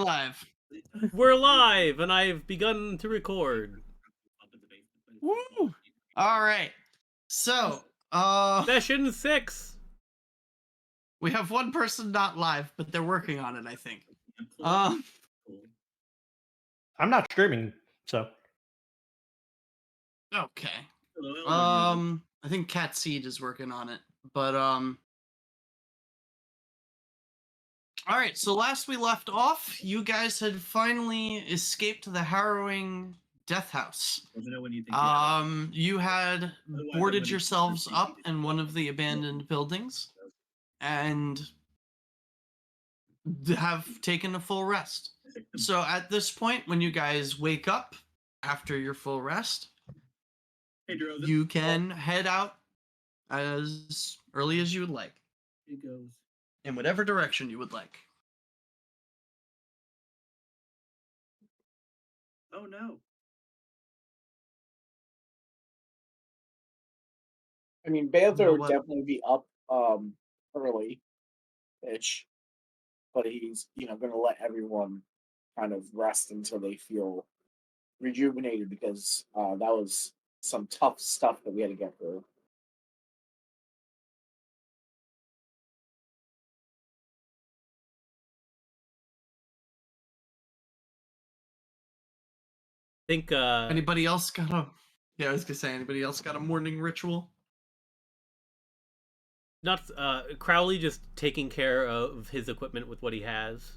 live. We're live, and I've begun to record. Woo! All right. So, Session 6. we have one person not live, but they're working on it, I think. Um, I'm not streaming, so okay. Hello, I think Cat Seed is working on it, but all right. So last we left off, you guys had finally escaped the harrowing death house. You had boarded yourselves up in one of the abandoned buildings and have taken a full rest. So at this point, when you guys wake up after your full rest, Hey, Drew, you can head out as early as you would like, It goes. in whatever direction you would like. Oh no. I mean, Banther would What? definitely be up early-ish, but he's going to let everyone kind of rest until they feel rejuvenated because that was some tough stuff that we had to get through. Think Anybody else got a? Yeah, I was gonna say. Anybody else got a morning ritual? not Crowley just taking care of his equipment with what he has,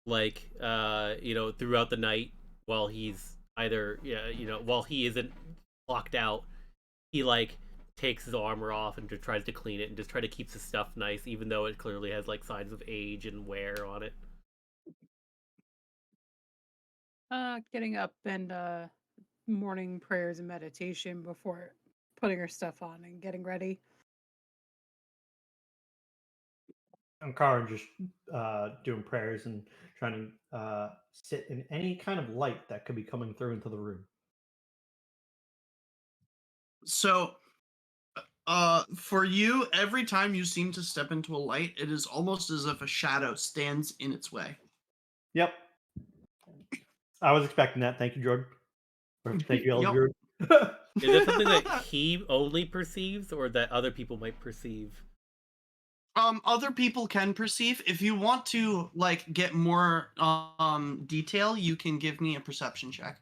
like throughout the night while he's either while he isn't locked out, he like takes his armor off and just tries to clean it and just try to keep his stuff nice, even though it clearly has like signs of age and wear on it. Getting up and morning prayers and meditation before putting her stuff on and getting ready. I'm Karen just doing prayers and trying to sit in any kind of light that could be coming through into the room. So, for you, every time you seem to step into a light, it is almost as if a shadow stands in its way. Yep. I was expecting that. Thank you, Jordan. Or thank you, Yep. Jordan. Is that something that he only perceives, or that other people might perceive? Other people can perceive. If you want to like get more detail, you can give me a perception check.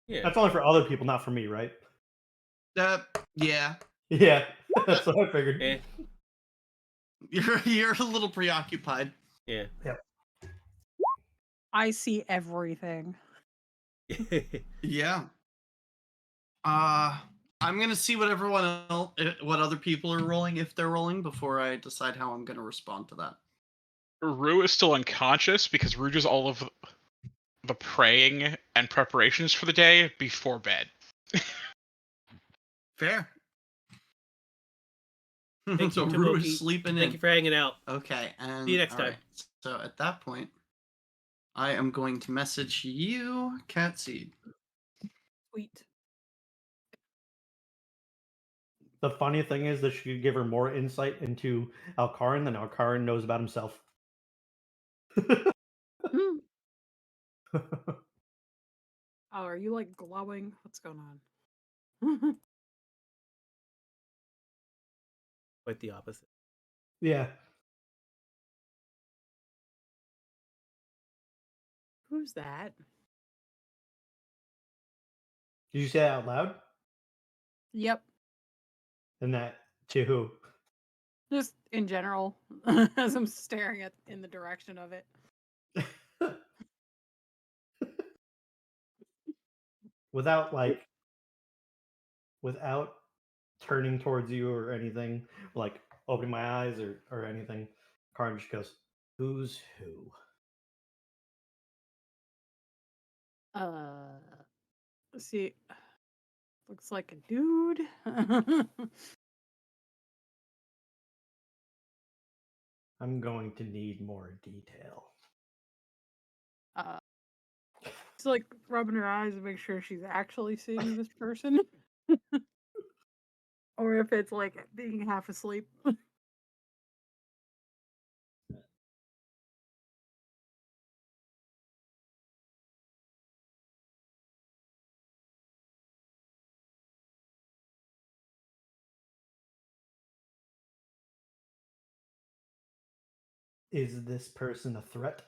Yeah. That's only for other people, not for me, right? Yeah. Yeah, that's what I figured. Eh. You're a little preoccupied. Yeah. Yep. I see everything. Yeah. I'm gonna see what everyone else, what other people are rolling, if they're rolling, before I decide how I'm gonna respond to that. Rue is still unconscious because Rue does all of the praying and preparations for the day before bed. Fair. Thank So you, Rue Tomoki. is sleeping Thank in. you for hanging out. Okay, and See you next all time. right, so at that point, I am going to message you, Catseed. Sweet. The funny thing is that she could give her more insight into Alcarin than Alcarin knows about himself. Hmm. Oh, are you like glowing? What's going on? Quite the opposite. Yeah. Who's that? Did you say that out loud? Yep. And that to who? Just in general, as I'm staring at in the direction of it. without turning towards you or anything, like opening my eyes or anything, Karin just goes, "Who's who?" Let's see. Looks like a dude. I'm going to need more detail. She's like rubbing her eyes to make sure she's actually seeing this person. Or if it's like being half asleep. Is this person a threat?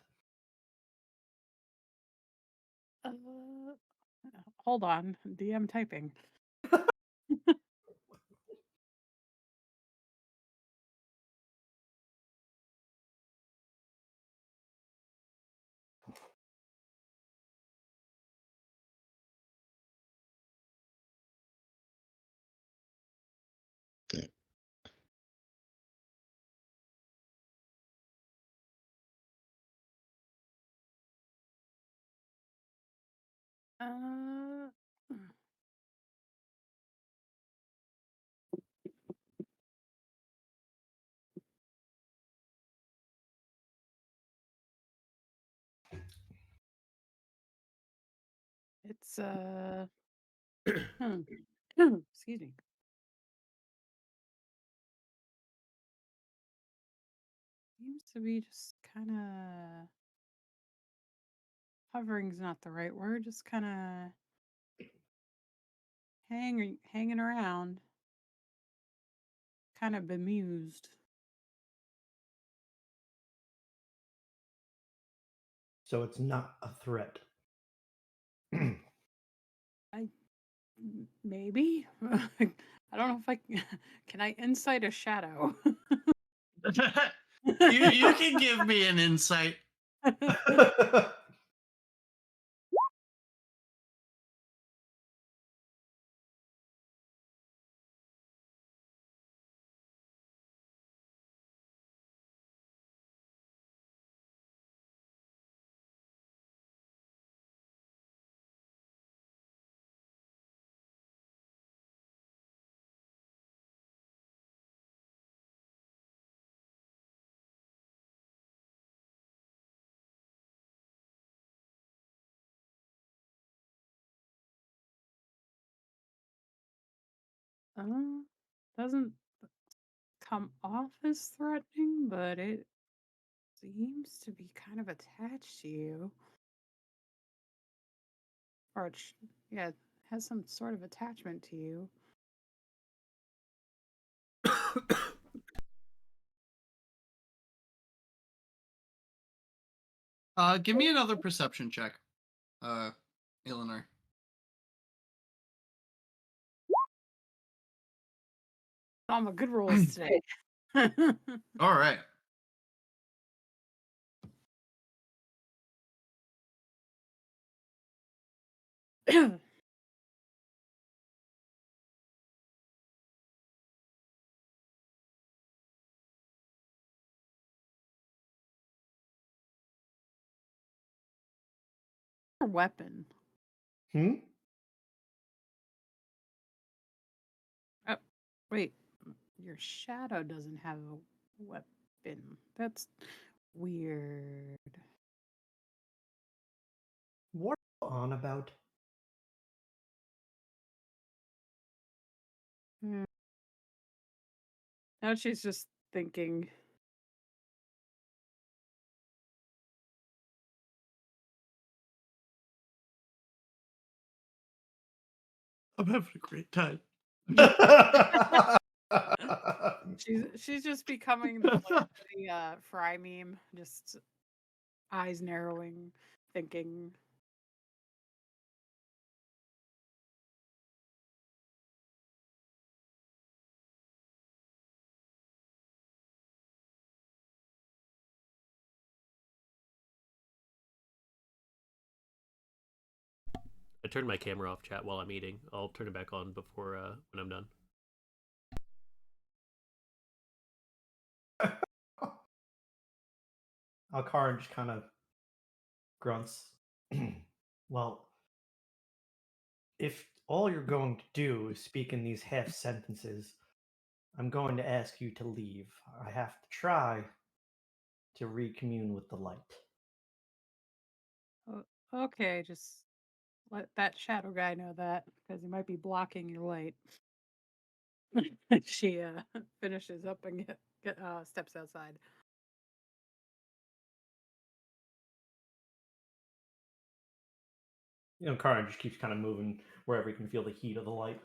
Hold on. DM typing. Uh, it's excuse me. Seems to be just kind of hovering's not the right word. Just kind of hanging around, kind of bemused. So it's not a threat. Maybe. I don't know if I can. I insight a shadow. You can give me an insight. Doesn't come off as threatening, but it seems to be kind of attached to you. Or yeah, it has some sort of attachment to you. Give me another perception check, Eleanor. I'm a good rolls today. All right. Weapon. Hmm? Oh, wait. Your shadow doesn't have a weapon. That's weird. What are you on about? Now she's just thinking. I'm having a great time. She's just becoming the Fry meme, just eyes narrowing, thinking. I turned my camera off, chat, while I'm eating. I'll turn it back on before when I'm done. Alcaran just kind of grunts. Well, if all you're going to do is speak in these half sentences, I'm going to ask you to leave. I have to try to recommune with the light. Okay, just let that shadow guy know that because he might be blocking your light. She finishes up and steps outside. Karan just keeps kind of moving wherever he can feel the heat of the light.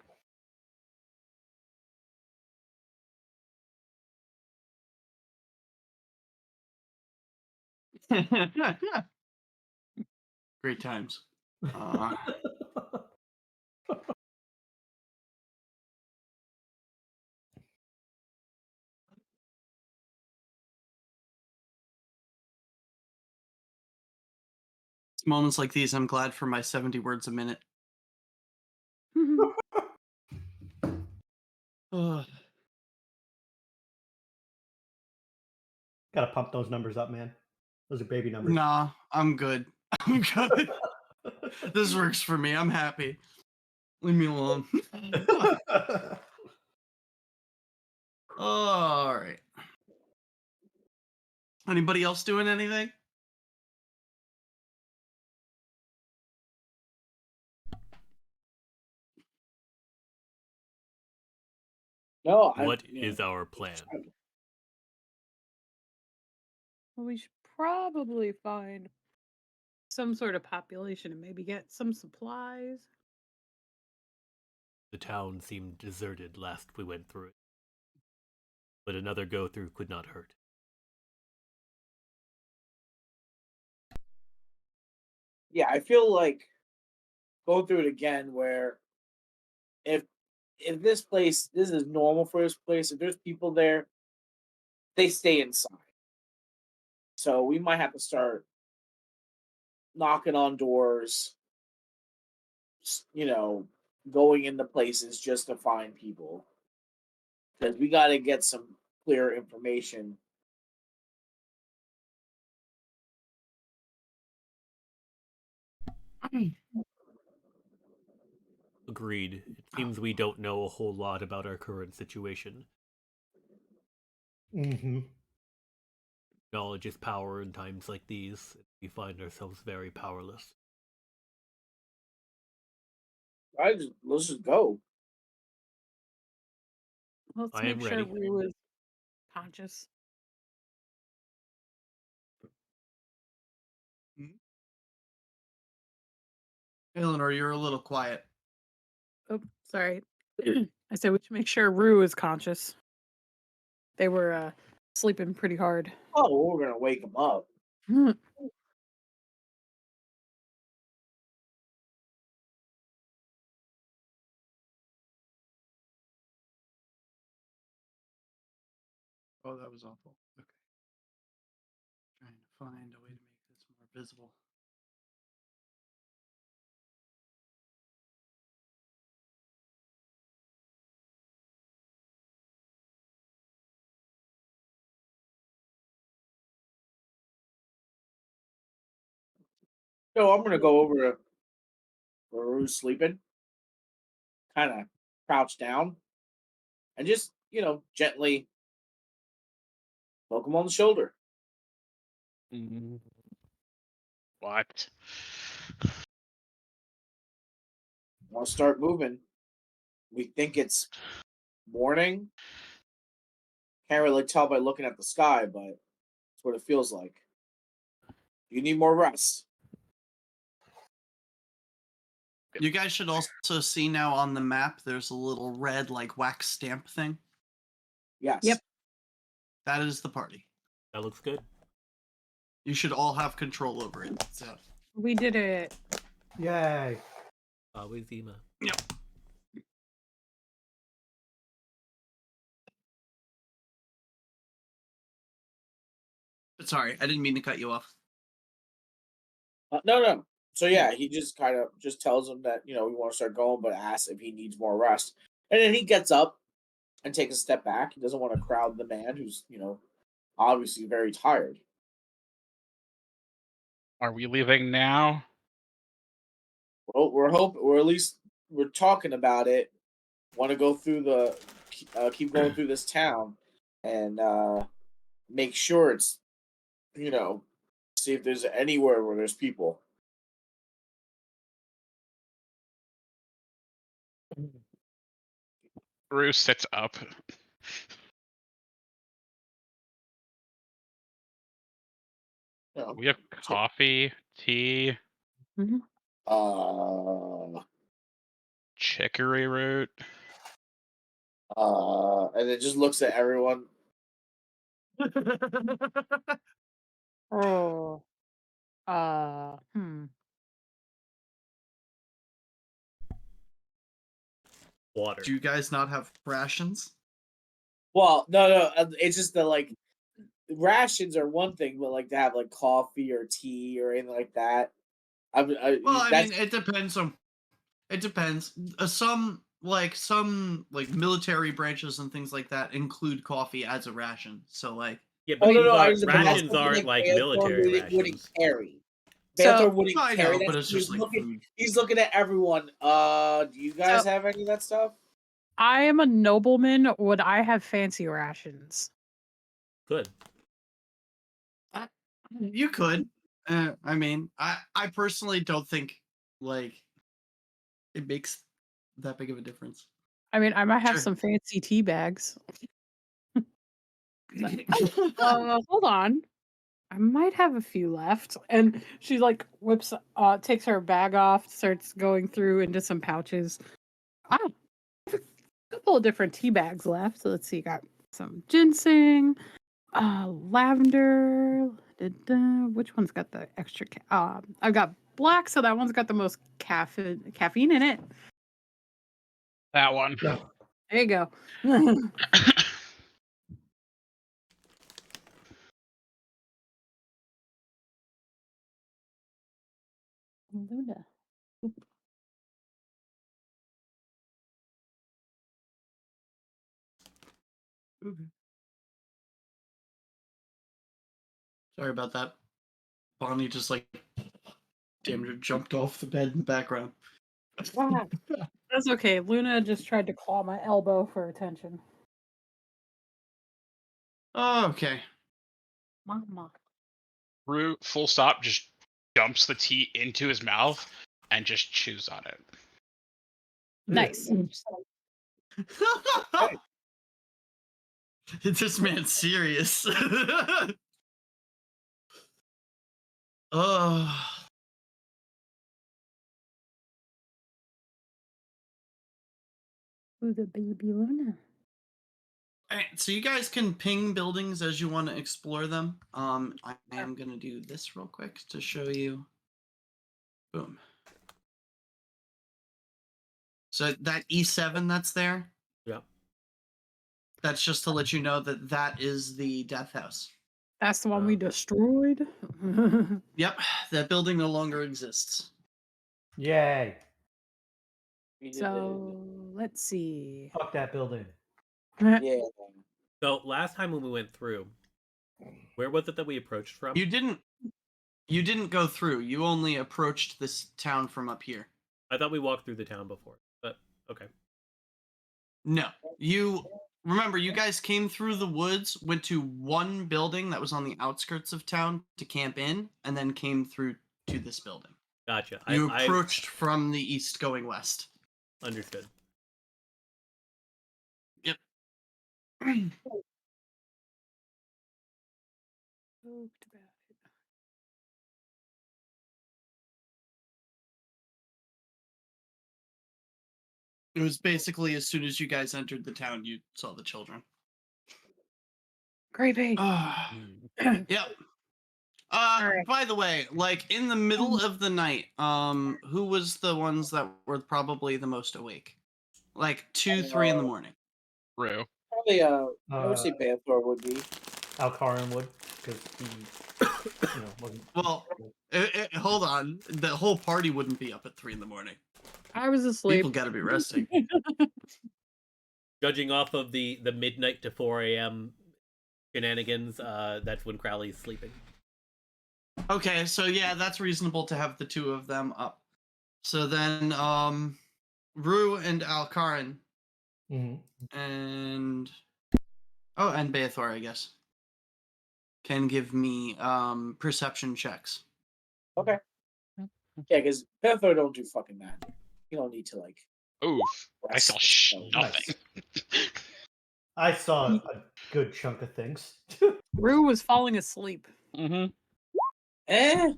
Great times. It's moments like these I'm glad for my 70 words a minute. Ugh. Gotta pump those numbers up, man. Those are baby numbers. Nah, I'm good. I'm good. This works for me. I'm happy. Leave me alone. All right. Anybody else doing anything? No, What is our plan? Well, we should probably find some sort of population and maybe get some supplies. The town seemed deserted last we went through it, but another go-through could not hurt. Yeah, I feel like go through it again where if this place, this is normal for this place, if there's people there, they stay inside. So we might have to start knocking on doors, going into places just to find people. Because we got to get some clear information. Agreed. It seems we don't know a whole lot about our current situation. Mm-hmm. Knowledge is power in times like these. We find ourselves very powerless. Let's just go. Let's I make am sure ready. Rue is conscious. Eleanor, you're a little quiet. Oh, sorry. I said we should make sure Rue is conscious. They were sleeping pretty hard. Oh, we're gonna wake them up. Oh, that was awful. Okay. Trying to find a way to make this more visible. So I'm gonna go over to where Rue's sleeping, kind of crouch down, and just gently poke him on the shoulder. What? Want to start moving? We think it's morning. Can't really tell by looking at the sky, but it's what it feels like. You need more rest. You guys should also see now on the map, there's a little red, like, wax stamp thing. Yes. Yep. That is the party. That looks good. You should all have control over it. So. We did it. Yay. Always Zima. Yep. Sorry, I didn't mean to cut you off. No. So yeah, he just kind of just tells him that we want to start going, but asks if he needs more rest. And then he gets up and takes a step back. He doesn't want to crowd the man who's obviously very tired. Are we leaving now? Well, we're at least we're talking about it. Want to go through keep going through this town and make sure it's see if there's anywhere where there's people. Rue sits up. We have coffee, tea, Uh, chicory root. and it just looks at everyone. Oh. Water. Do you guys not have rations? Well, no. It's just that like rations are one thing, but like to have like coffee or tea or anything like that. Well, I That's mean, it depends on. It depends. Some military branches and things like that include coffee as a ration. So like, Yeah, oh but no, these I are was rations something aren't that like Banthor military wouldn't rations. carry. So- Banthor wouldn't I carry know, that. but it's just like looking, food. he's looking at everyone. Do you guys So- have any of that stuff? I am a nobleman. Would I have fancy rations? Good. You could. I mean, I personally don't think like it makes that big of a difference. I mean, I might have Sure. some fancy tea bags. Hold on. I might have a few left. And she like whips takes her bag off, starts going through into some pouches. I have a couple of different tea bags left. So let's see, got some ginseng, lavender. Which one's got the extra I've got black, so that one's got the most caffeine in it. That one. No. There you go. Luna. Sorry about that. Bonnie just like damn near jumped off the bed in the background. Wow. That's okay. Luna just tried to claw my elbow for attention. Oh, okay. Mama. Rue, full stop, just dumps the tea into his mouth and just chews on it. Nice. This man's serious. Oh. Ooh, the baby Luna. Alright, so you guys can ping buildings as you want to explore them. I am gonna do this real quick to show you. Boom. So that E7 that's there, Yeah. that's just to let you know that that is the death house. That's the one we destroyed. Yep, that building no longer exists. Yay. So let's see. Fuck that building. Yeah. So last time when we went through, where was it that we approached from? You didn't go through. You only approached this town from up here. I thought we walked through the town before, but okay. No. You remember you guys came through the woods, went to one building that was on the outskirts of town to camp in, and then came through to this building. Gotcha. You I approached from the east going west. understood. Yep. It was basically as soon as you guys entered the town, you saw the children. Creepy. Yep. Alright. By the way, like in the middle of the night, who was the ones that were probably the most awake? Like 2, 3 in the morning. Rue. Probably I would say Banthor would be. Alcarin would, because he, wasn't. Well, hold on. The whole party wouldn't be up at 3 in the morning. I was asleep. People gotta be resting. Judging off of the midnight to 4 a.m. shenanigans, that's when Crowley's sleeping. Okay, so yeah, that's reasonable to have the two of them up. So then, Rue and Alcarin, and Beathor, I guess, can give me perception checks. Okay. Yeah, because Banthor don't do fucking that. You don't need to like. Oof. I saw nothing. I saw a good chunk of things. Rue was falling asleep. Mm-hmm. Eh?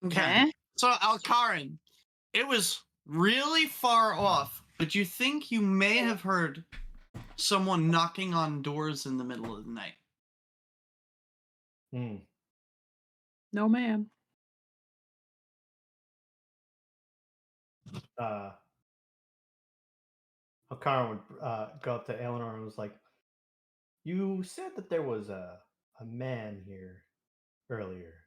Okay. So Alcarin, it was really far off, but you think you may have heard someone knocking on doors in the middle of the night. No, ma'am. Hakara would go up to Eleanor and was like, "You said that there was a man here earlier.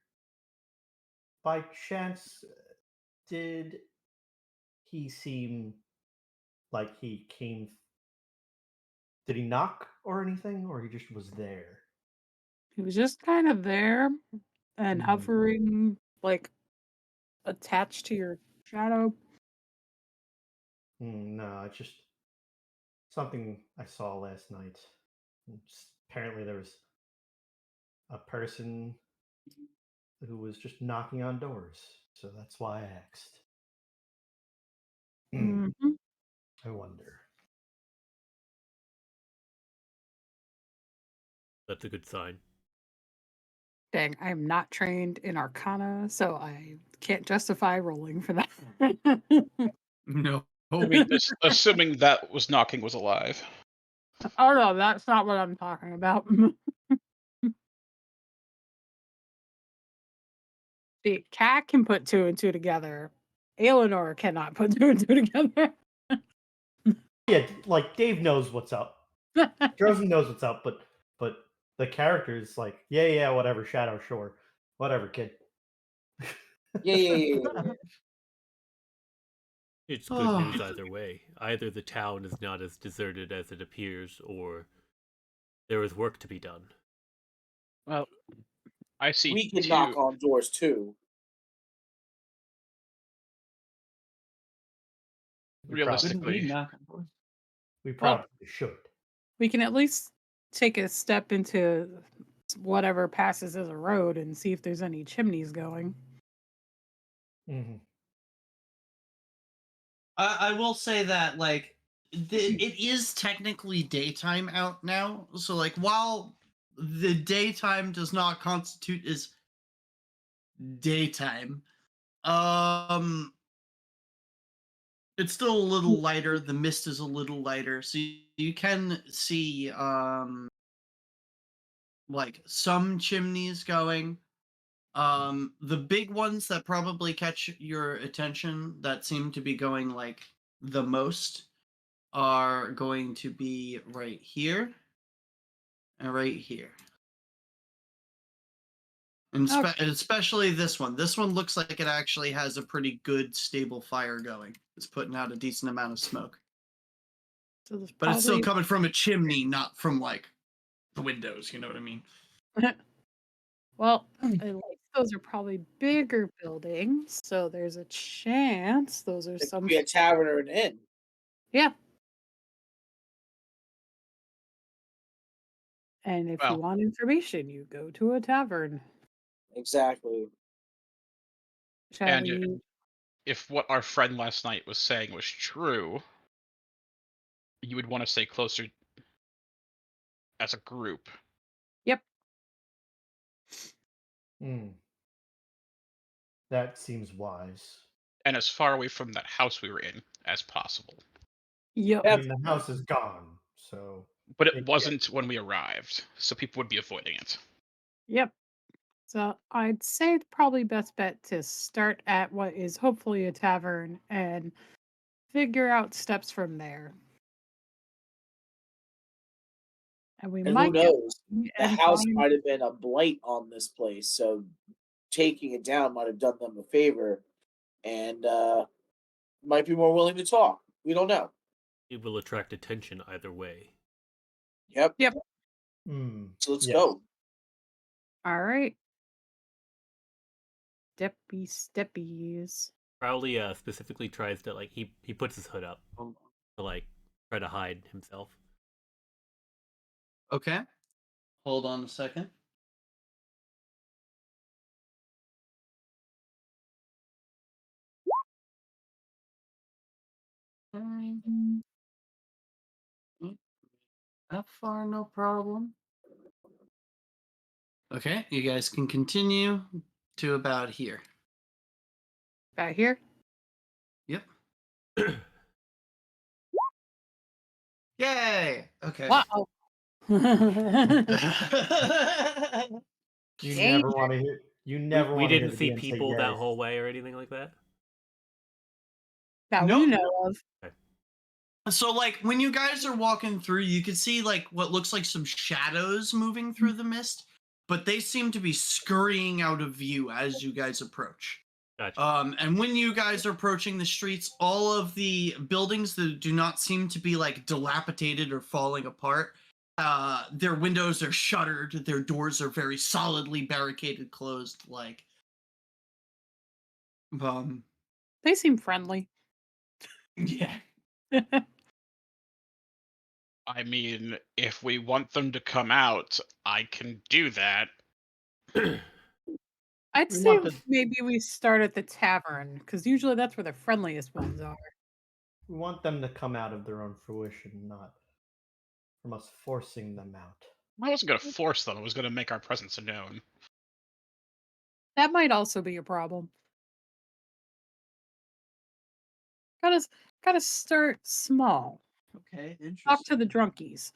By chance, did he seem like he came? Did he knock or anything, or he just was there?" He was just kind of there and Hmm. hovering, like attached to your shadow. No, it's just something I saw last night. Apparently, there was a person who was just knocking on doors, so that's why I asked. Mhm. I wonder. That's a good sign. Dang, I am not trained in Arcana, so I can't justify rolling for that. No. I mean, assuming that was knocking was alive. Oh no, that's not what I'm talking about. See, Cat can put two and two together. Eleanor cannot put two and two together. Yeah, like Dave knows what's up. Drozen knows what's up, but the character's like, yeah, whatever, Shadow, sure, whatever, kid. Yeah. It's good news either way. Either the town is not as deserted as it appears, or there is work to be done. Well, I see We can two. knock on doors too. Realistically, We probably should. We can at least take a step into whatever passes as a road and see if there's any chimneys going. Mm-hmm. I will say that like it is technically daytime out now, so like while the daytime does not constitute as daytime, it's still a little lighter. The mist is a little lighter, so you can see like some chimneys going. The big ones that probably catch your attention that seem to be going like the most are going to be right here and right here. And especially this one. This one looks like it actually has a pretty good stable fire going. It's putting out a decent amount of smoke. So there's But it's still probably coming from a chimney, not from like the windows, you know what I mean? well, at least those are probably bigger buildings, so there's a chance those are It could some. be a tavern or an inn. Yeah. And if you well, want information, you go to a tavern. Exactly. Shall and we? if what our friend last night was saying was true, you would want to stay closer as a group. Yep. That seems wise. And as far away from that house we were in as possible. Yep. I mean, the house is gone, so. But it wasn't when we arrived, so people would be avoiding it. Yep. So I'd say the probably best bet to start at what is hopefully a tavern and figure out steps from there. And we And might who get knows? The and house find- might have been a blight on this place, so taking it down might have done them a favor, and might be more willing to talk. We don't know. It will attract attention either way. Yep. Yep. So let's Yes. go. All right. Steppies. Crowley specifically tries to he puts his hood up to like try to hide himself. Okay. Hold on a second. That far, no problem. Okay, you guys can continue to about here. About here? Yep. Yay! Okay. Wow. You never want to hear. You never We want to hear didn't the see DM say people that yes. whole way or anything like that. That No. we know of. So, like, when you guys are walking through, you can see, like, what looks like some shadows moving through the mist, but they seem to be scurrying out of view as you guys approach. Gotcha. And when you guys are approaching the streets, all of the buildings that do not seem to be, like, dilapidated or falling apart, their windows are shuttered, their doors are very solidly barricaded closed, like, They seem friendly. yeah. I mean, if we want them to come out, I can do that. I'd We say want the- maybe we start at the tavern, because usually that's where the friendliest ones are. We want them to come out of their own fruition, not from us forcing them out. I wasn't going to force them. I was going to make our presence known. That might also be a problem. Gotta start small. Okay, Talk interesting. to the drunkies.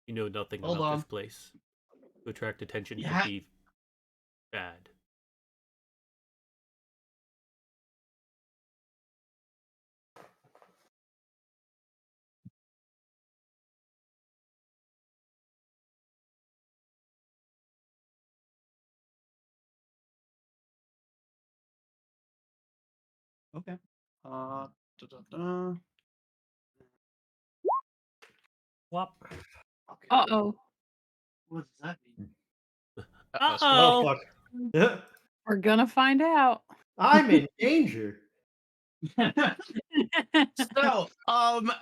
You know nothing Hold about on. this place. To attract attention Yeah. could be bad. Okay. Da-da-da. Whop. Okay. Uh-oh. What does that mean? Uh-oh. Oh, Uh-oh. fuck. We're gonna find out. I'm in danger. So,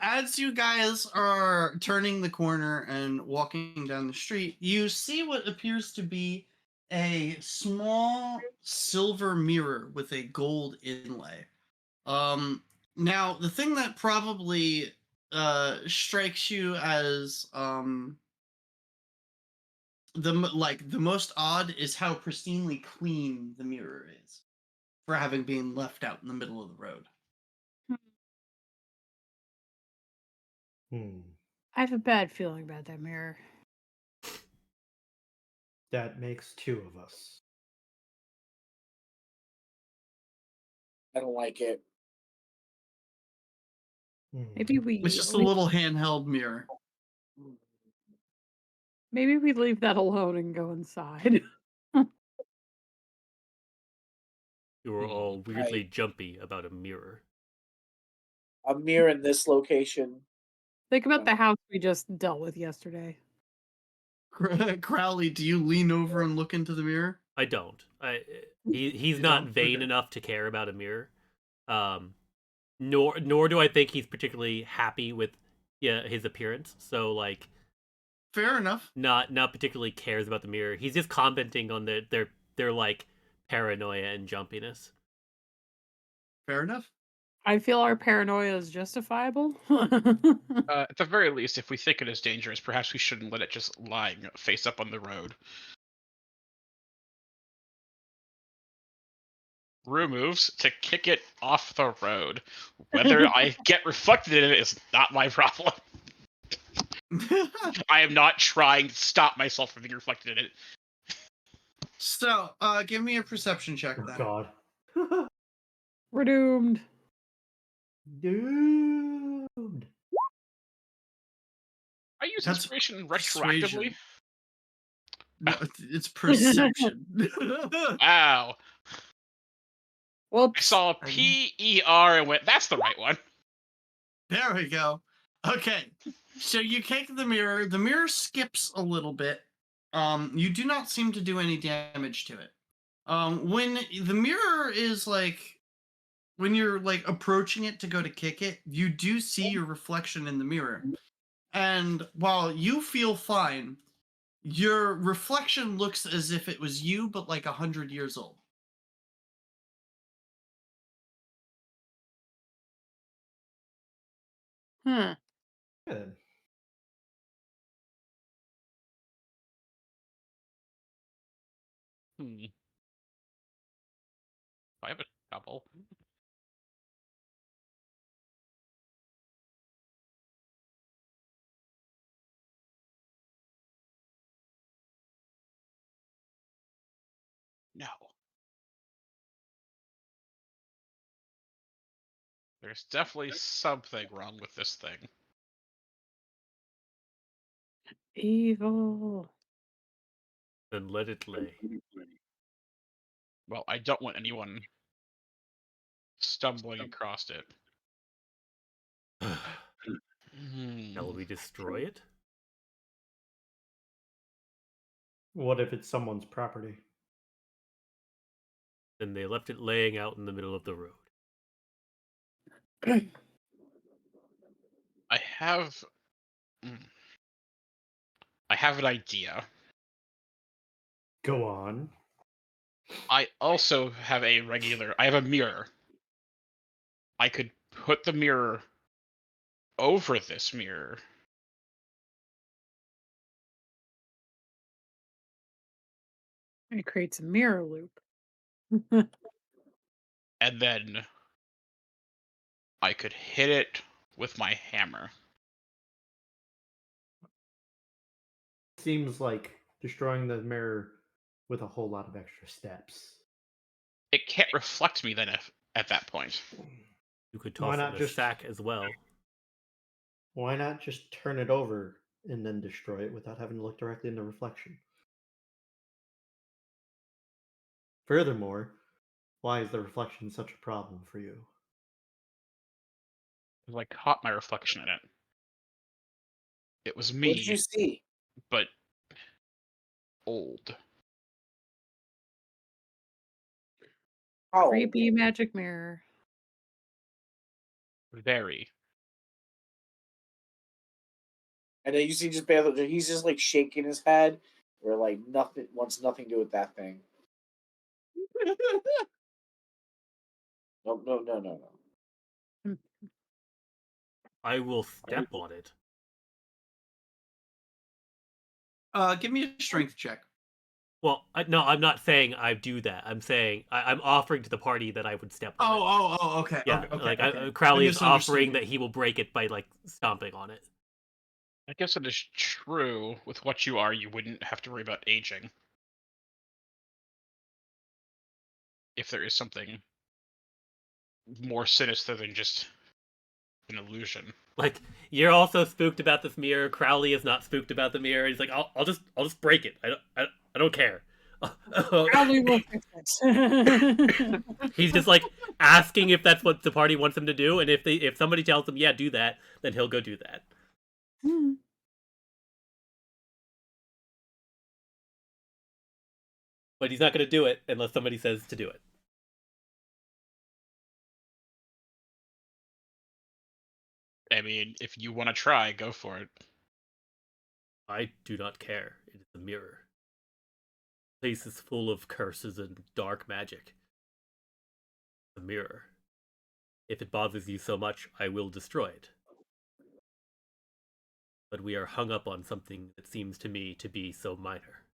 as you guys are turning the corner and walking down the street, you see what appears to be a small silver mirror with a gold inlay. Now the thing that probably strikes you as the most odd is how pristinely clean the mirror is for having been left out in the middle of the road. I have a bad feeling about that mirror. That makes two of us. I don't like it. Maybe we It's just a leave, little handheld mirror. maybe we leave that alone and go inside. You were all weirdly Right. jumpy about a mirror. A mirror in this location. Think about the house we just dealt with yesterday. Crowley, do you lean over and look into the mirror? I don't. He's You not don't? vain Okay. enough to care about a mirror. Nor do I think he's particularly happy with his appearance. So like Fair enough. not particularly cares about the mirror. He's just commenting on their like paranoia and jumpiness. Fair enough. I feel our paranoia is justifiable. At the very least, if we think it is dangerous, perhaps we shouldn't let it just lying face up on the road. Rue moves to kick it off the road. Whether I get reflected in it is not my problem. I am not trying to stop myself from being reflected in it. So, give me a perception check Oh, then. God. We're doomed. Doomed. I use That's inspiration persuasion. retroactively. No, it's perception. Wow. I Whoops. saw PER and went, that's the right one. There we go. Okay. So you kick the mirror. The mirror skips a little bit. You do not seem to do any damage to it. When the mirror is like, when you're like approaching it to go to kick it, you do see your reflection in the mirror. And while you feel fine, your reflection looks as if it was you, but like 100 years old. Hmm. Good. I have a couple. No. There's definitely something wrong with this thing. Evil. Then let it lay. Well, I don't want anyone stumbling across it. Shall we destroy it? What if it's someone's property? Then they left it laying out in the middle of the road. I have an idea. Go on. I also have I have a mirror. I could put the mirror over this mirror. It creates a mirror loop. And then I could hit it with my hammer. Seems like destroying the mirror with a whole lot of extra steps. It can't reflect me then at that point. You could Why toss it not in a just- sack as well. Why not just turn it over and then destroy it without having to look directly in the reflection? Furthermore, why is the reflection such a problem for you? Because I caught my reflection in it. It was What did you me, see? but old. How old? Creepy magic mirror. Very. And then you see just Panther, he's just like shaking his head, or like nothing wants nothing to do with that thing. No. I will step on it. Give me a strength check. Well, no, I'm not saying I do that. I'm saying I'm offering to the party that I would step on it. Oh, okay. Yeah, okay, like okay. Crowley I is offering misunderstood that he will break it by like stomping on it. I guess it is true. With what you are, you wouldn't have to worry about aging. If there is something more sinister than just an illusion. Like you're also spooked about this mirror. Crowley is not spooked about the mirror. He's like, I'll just break it. I don't care. Probably will fix it. He's just like asking if that's what the party wants him to do, and if somebody tells him, yeah, do that, then he'll go do that. But he's not going to do it unless somebody says to do it. I mean, if you want to try, go for it. I do not care. It is a mirror. The place is full of curses and dark magic. The mirror. If it bothers you so much, I will destroy it. But we are hung up on something that seems to me to be so minor.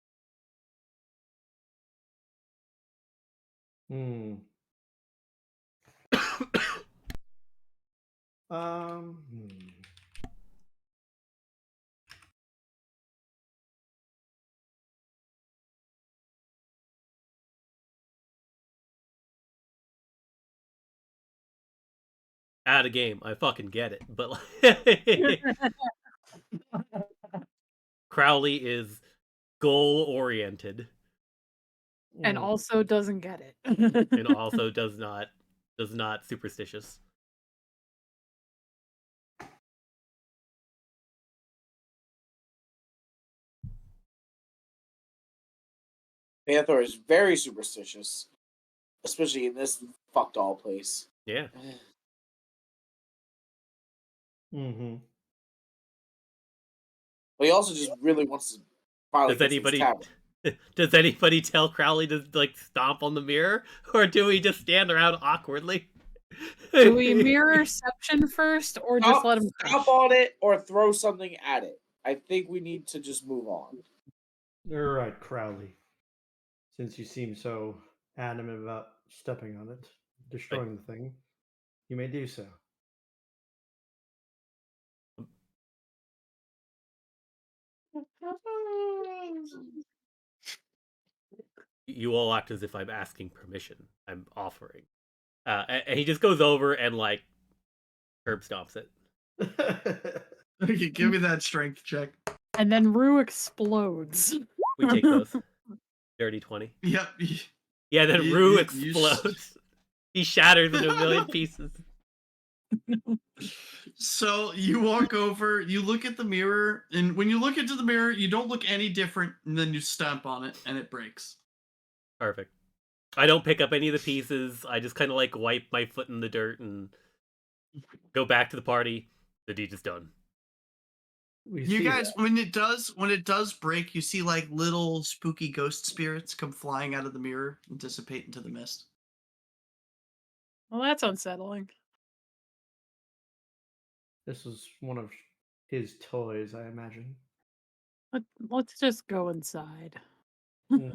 Hmm. Hmm. At a game, I fucking get it. But like, Crowley is goal-oriented. And also doesn't get it. And also does not superstitious. Panther is very superstitious, especially in this fucked all place. Yeah. Mm-hmm. But he also just really wants to finally Does get to his anybody tavern. does anybody tell Crowley to like stomp on the mirror, or do we just stand around awkwardly? Do we mirrorception first, or just let him Stomp on it or throw something at it? I think we need to just move on. All right, Crowley. Since you seem so adamant about stepping on it, destroying the thing, you may do so. you all act as if I'm asking permission. I'm offering. And he just goes over and like curb stomps it. Okay, give me that strength check. And then Rue explodes. We take those. Dirty 20. Yep. Yeah, then You- Rue you- explodes. He shatters into a million pieces. So you walk over, you look at the mirror, and when you look into the mirror, you don't look any different, and then you stamp on it, and it breaks. Perfect. I don't pick up any of the pieces. I just kind of like wipe my foot in the dirt and go back to the party. The deed is done. You guys, when it does break, you see like little spooky ghost spirits come flying out of the mirror and dissipate into the mist. Well, that's unsettling. This was one of his toys, I imagine. Let's just go inside. Hmm.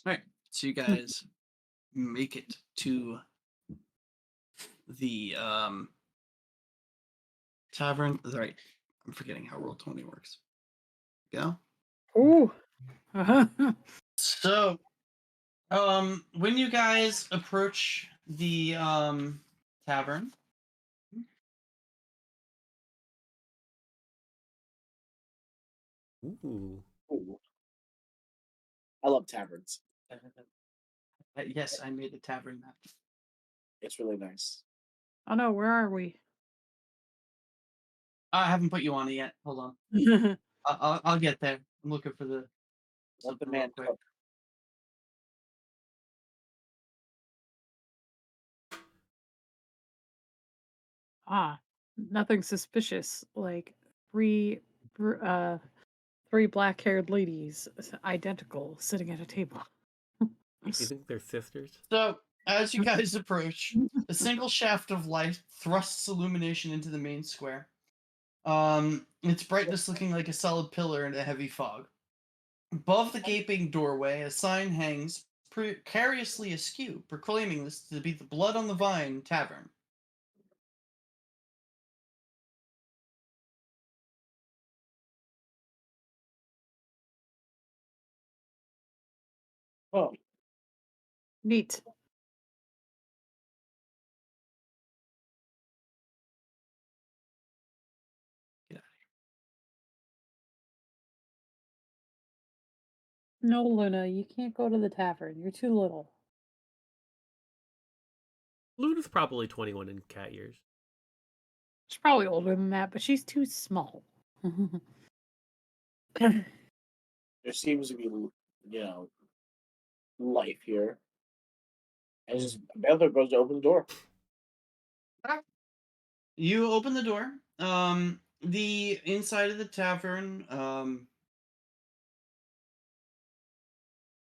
All right, so you guys make it to the tavern. Right, I'm forgetting how Roll20 works. Go. Ooh. So, when you guys approach the tavern, Ooh. Ooh. I love taverns. yes, I made a tavern map. It's really nice. Oh no, where are we? I haven't put you on it yet. Hold on. I'll get there. I'm looking for the. Let the something man real quick. cook. Nothing suspicious. Like three, three black-haired ladies, identical, sitting at a table. Do you think they're sisters? So, as you guys approach, a single shaft of light thrusts illumination into the main square. Its brightness looking like a solid pillar in a heavy fog. Above the gaping doorway, a sign hangs precariously askew, proclaiming this to be the Blood on the Vine Tavern. Oh, Neat. No, Luna, you can't go to the tavern. You're too little. Luna's probably 21 in cat years. She's probably older than that, but she's too small. there seems to be, life here. And just Bella goes to open the door. You open the door. The inside of the tavern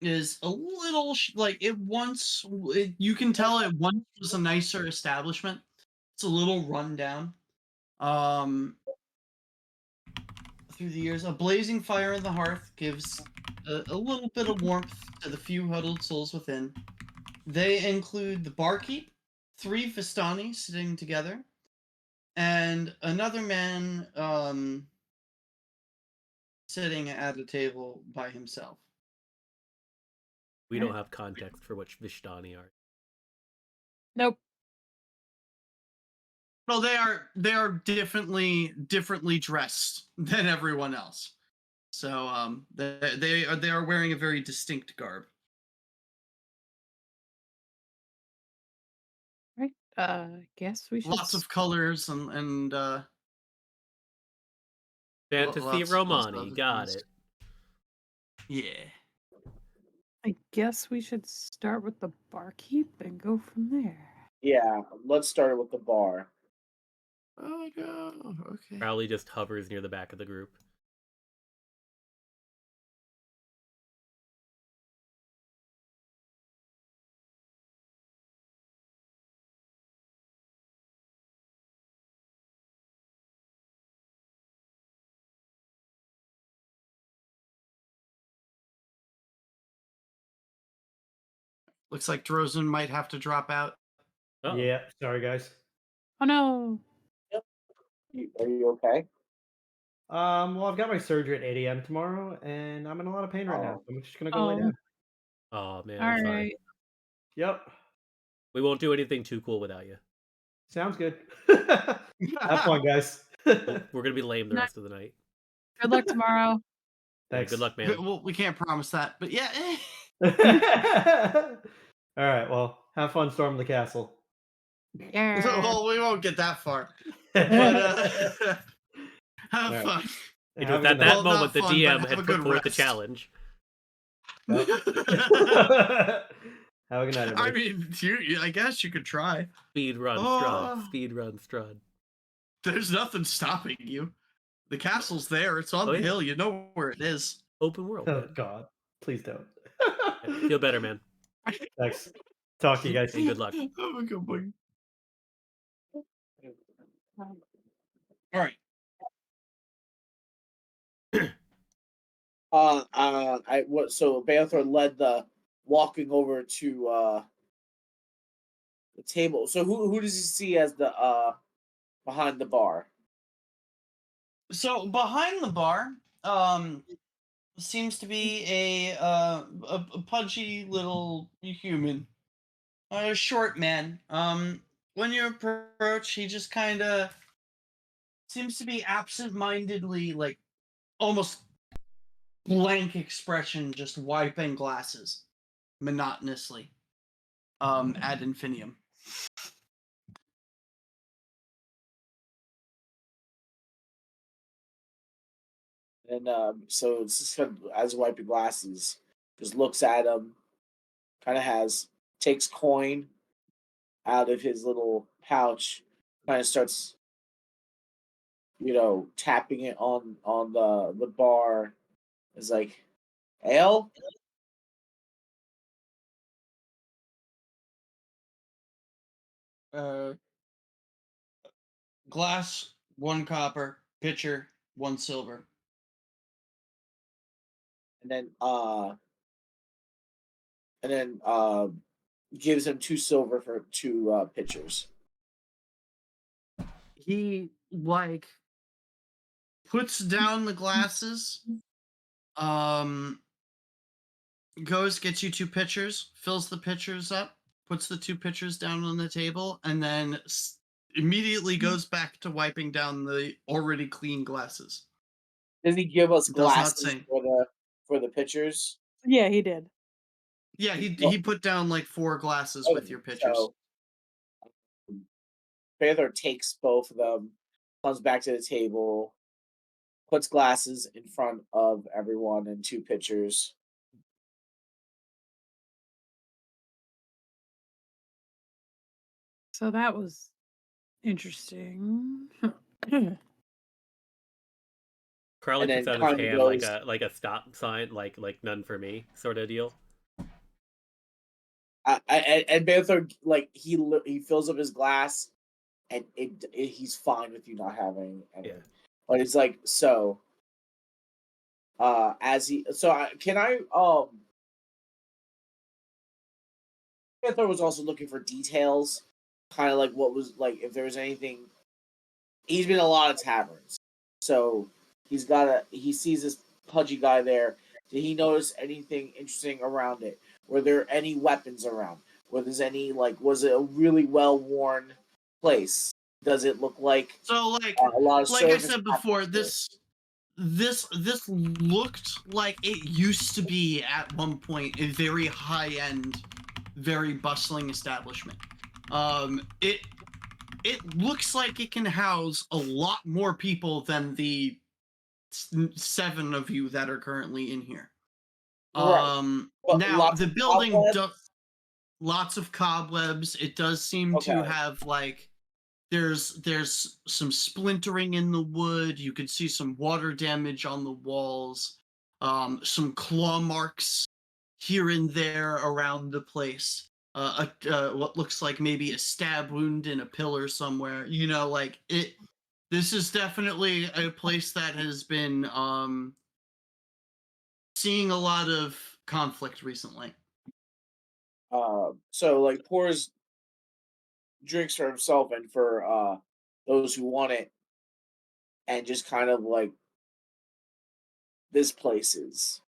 is a little like it once. You can tell it once was a nicer establishment. It's a little rundown. Through the years, a blazing fire in the hearth gives a little bit of warmth to the few huddled souls within. They include the barkeep, 3 Vistani sitting together, and another man sitting at a table by himself. We don't have context for which Vishtani are. Nope. Well, they are differently dressed than everyone else. So they are wearing a very distinct garb. Right. Guess we should. Lots of colors and Fantasy lots of Romani, other got things. it. Yeah. I guess we should start with the barkeep and go from there. Yeah, let's start with the bar. Oh no. Okay. Crowley just hovers near the back of the group. Looks like Drozen might have to drop out. Uh-oh. Yeah, sorry guys. Oh no. Are you okay? Well, I've got my surgery at 8 a.m. tomorrow, and I'm in a lot of pain right now. Oh. So I'm just gonna go lay down. Oh man, All I'm sorry. right. Yep. We won't do anything too cool without you. Sounds good. Have fun, guys. We're gonna be lame the Night. rest of the night. Good luck tomorrow. Yeah, Thanks. good luck, man. Well, we can't promise that, but yeah. All right. Well, have fun storming the castle. Yeah. Well, we won't get that far. But have Alright. fun. It Have was a at good that Well, moment not the fun, but DM have had a put good forth the rest. challenge. night. Have a good night, everybody. I mean, I guess you could try. Speed run, Oh. Strahd. Speed run, Strahd. There's nothing stopping you. The castle's there. It's on Oh, the yeah. hill. You know where it is. Open world, Oh man. God, please don't. Feel better, man. Thanks. Talk to you guys. And good luck. Have a good one. All right. So Banthor led the walking over to the table. So who does he see as the behind the bar? So behind the bar, seems to be a pudgy little human, a short man. When you approach, he just kind of seems to be absent-mindedly, like almost blank expression, just wiping glasses monotonously, ad infinitum. And so it's just kind of, as wiping glasses, just looks at him, kind of takes coin out of his little pouch, kind of starts, tapping it on the bar. It's like, ale. Glass, 1 copper. Pitcher, 1 silver. And then gives him 2 silver for 2 pitchers. He puts down the glasses, goes, gets you 2 pitchers, fills the pitchers up, puts the 2 pitchers down on the table, and then immediately goes back to wiping down the already clean glasses. Does he give us It does not glasses say. for the pitchers? Yeah, he did. Yeah, he put down like 4 glasses with your pitchers. So Banthor takes both of them, comes back to the table, puts glasses in front of everyone and 2 pitchers. So that was interesting. Crowley And puts then out his kinda hand goes- like a stop sign, like none for me sort of deal. And Banthor, like, he fills up his glass, and he's fine with you not having any. Yeah. But it's like, so can I Banthor was also looking for details, kind of like what was, like, if there was anything. He's been in a lot of taverns, so he sees this pudgy guy there. Did he notice anything interesting around it? Were there any weapons around? Was it a really well worn place? Does it look like So like a lot of like I service said before, happened this looked like it used to be at one point a very high-end, very bustling establishment. It looks like it can house a lot more people than the 7 of you that are currently in here. Right. But Now lots the of building cobwebs? does lots of cobwebs. It does seem to Okay. have like there's some splintering in the wood. You could see some water damage on the walls, some claw marks here and there around the place. What looks like maybe a stab wound in a pillar somewhere. Like it. This is definitely a place that has been seeing a lot of conflict recently. So like pours drinks for himself and for those who want it, and just kind of like this place is.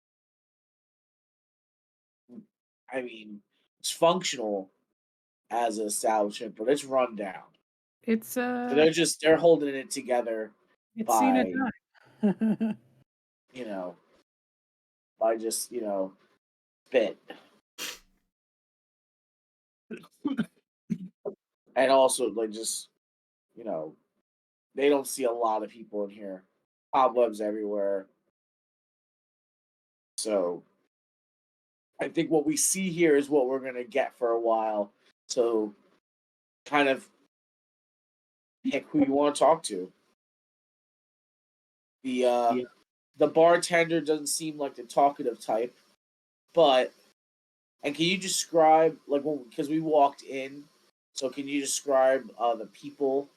I mean, it's functional as an establishment, but it's run down. It's So they're holding it together it's seen a by time. by just spit. And also like just they don't see a lot of people in here. Cobwebs everywhere. So I think what we see here is what we're gonna get for a while. So kind of pick who you want to talk to. The bartender doesn't seem like the talkative type, but and can you describe because we walked in, so can you describe the people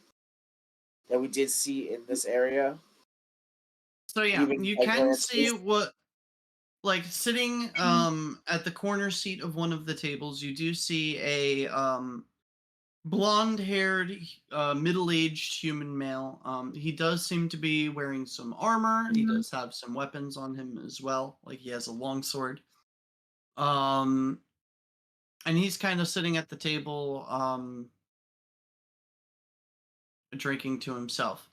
that we did see in this area? So yeah, Even, you like, can glances? see what sitting at the corner seat of one of the tables, you do see a blonde-haired, middle-aged human male. He does seem to be wearing some armor. He does have some weapons on him as well. Like he has a longsword. And he's kind of sitting at the table, drinking to himself.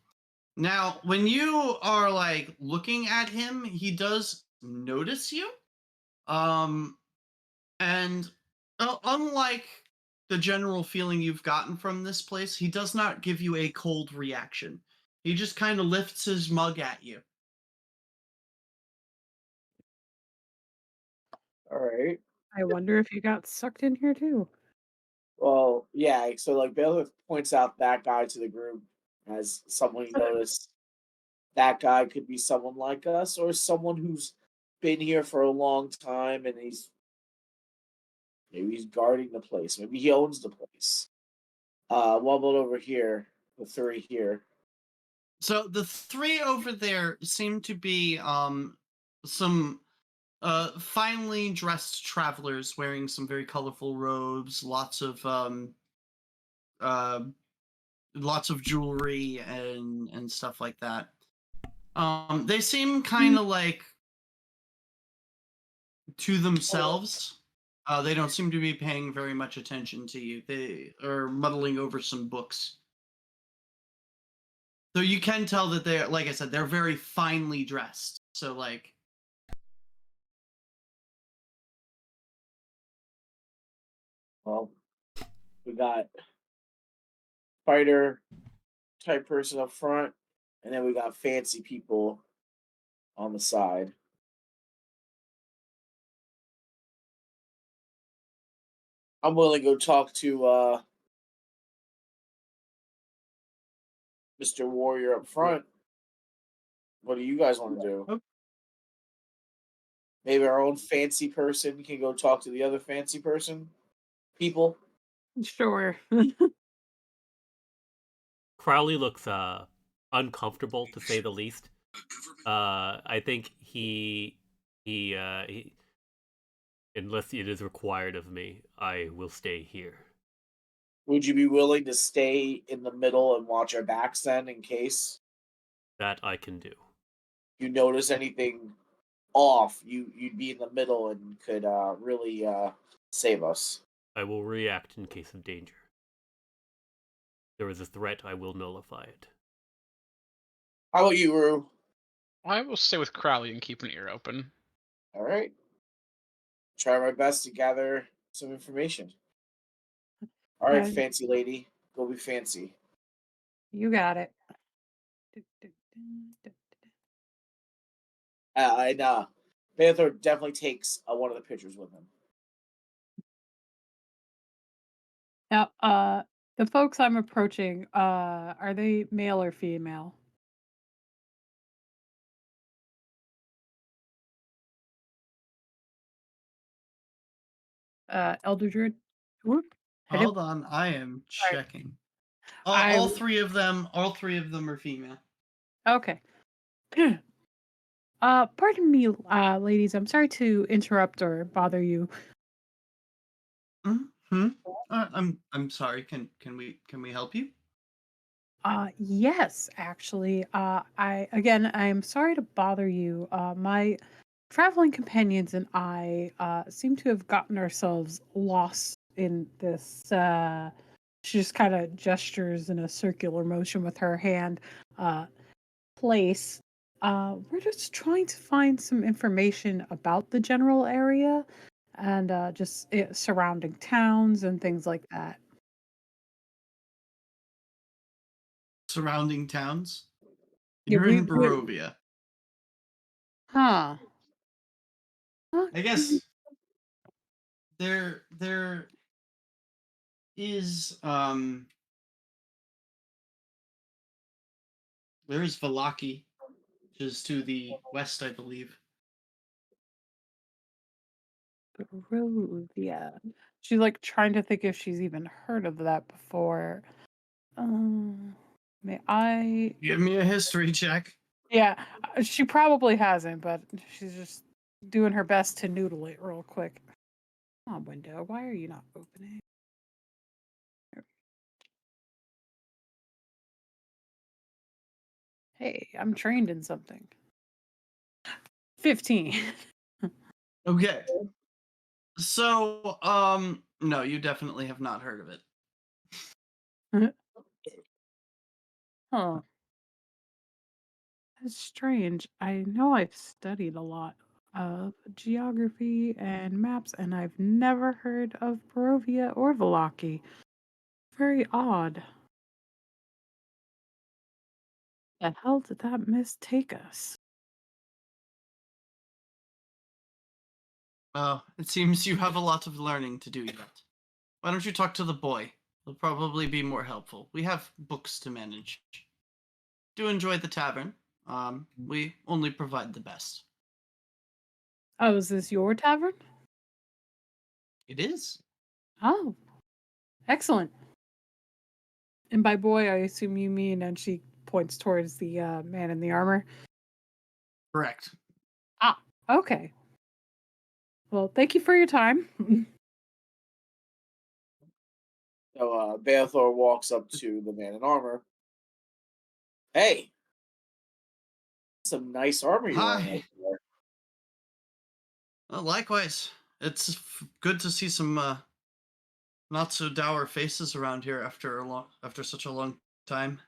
Now, when you are like looking at him, he does notice you. And unlike the general feeling you've gotten from this place, he does not give you a cold reaction. He just kind of lifts his mug at you. All right. I wonder if you got sucked in here too. Well, yeah. So like Bailiff points out that guy to the group as someone he noticed. That guy could be someone like us or someone who's been here for a long time and maybe he's guarding the place. Maybe he owns the place. What about over here? The three here. So the three over there seem to be some finely dressed travelers wearing some very colorful robes, lots of jewelry and stuff like that. They seem kind of like to themselves. They don't seem to be paying very much attention to you. They are muddling over some books. So you can tell that they're, like I said, they're very finely dressed. So like, Well, we got fighter type person up front, and then we got fancy people on the side. I'm willing to go talk to Mr. Warrior up front. What do you guys want to do? Maybe our own fancy person can go talk to the other fancy people. Sure. Crowley looks uncomfortable to say the least. I think he unless it is required of me, I will stay here. Would you be willing to stay in the middle and watch our backs then, in case That I can do. you notice anything off? You'd be in the middle and could really save us. I will react in case of danger. If there is a threat, I will nullify it. How about you, Rue? I will stay with Crowley and keep an ear open. All right. Try my best to gather some information. All right, Yeah. fancy lady, go be fancy. You got it. And Panther definitely takes one of the pictures with him. Now, the folks I'm approaching, are they male or female? Elder Druid? Whoop. Hello? hold on, I am Sorry. checking. I All w- three of them are female. Okay. Pardon me, ladies. I'm sorry to interrupt or bother you. Hmm. I'm sorry. Can we help you? Yes, actually. I'm sorry to bother you. My traveling companions and I seem to have gotten ourselves lost in this. She just kind of gestures in a circular motion with her hand. Uh, place. We're just trying to find some information about the general area and surrounding towns and things like that. Surrounding towns. Yeah, You're in Barovia. Huh. I guess there is there is Valaki, which is to the west, I believe. Barovia. She's like trying to think if she's even heard of that before. May I? Give me a history check. Yeah, she probably hasn't, but she's just doing her best to noodle it real quick. Come on, window. Why are you not opening? Hey, I'm trained in something. 15. Okay. So, no, you definitely have not heard of it. Huh. That's strange. I know I've studied a lot of geography and maps, and I've never heard of Barovia or Valaki. Very odd. The hell did that miss take us? Oh, it seems you have a lot of learning to do yet. Why don't you talk to the boy? He'll probably be more helpful. We have books to manage. Do enjoy the tavern. We only provide the best. Oh, is this your tavern? It is. Oh, excellent. And by boy, I assume you mean, and she points towards the man in the armor. Correct. Ah, okay. Well, thank you for your time. So Beathor walks up to the man in armor. Hey, some nice armor you're wearing Hi. over there. Well, likewise. It's good to see some not so dour faces around here after such a long time.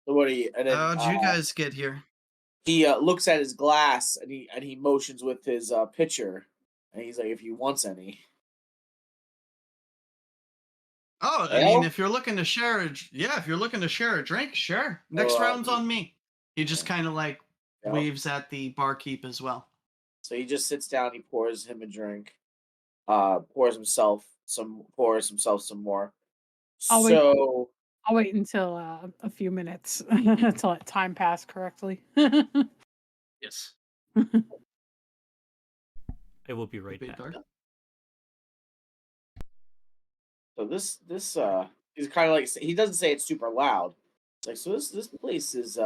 So what do you? And then How'd you guys get here? he looks at his glass and he motions with his pitcher, and he's like, "If he wants any." Oh, I mean, if you're looking to share if you're looking to share a drink, sure. Next round's on me. He just kind of like waves at the barkeep as well. So he just sits down. He pours him a drink. Pours himself some more. I'll wait. So I'll wait until a few minutes until time passed correctly. Yes. I will be right back. So this is kind of like, he doesn't say it's super loud. It's like, so this place is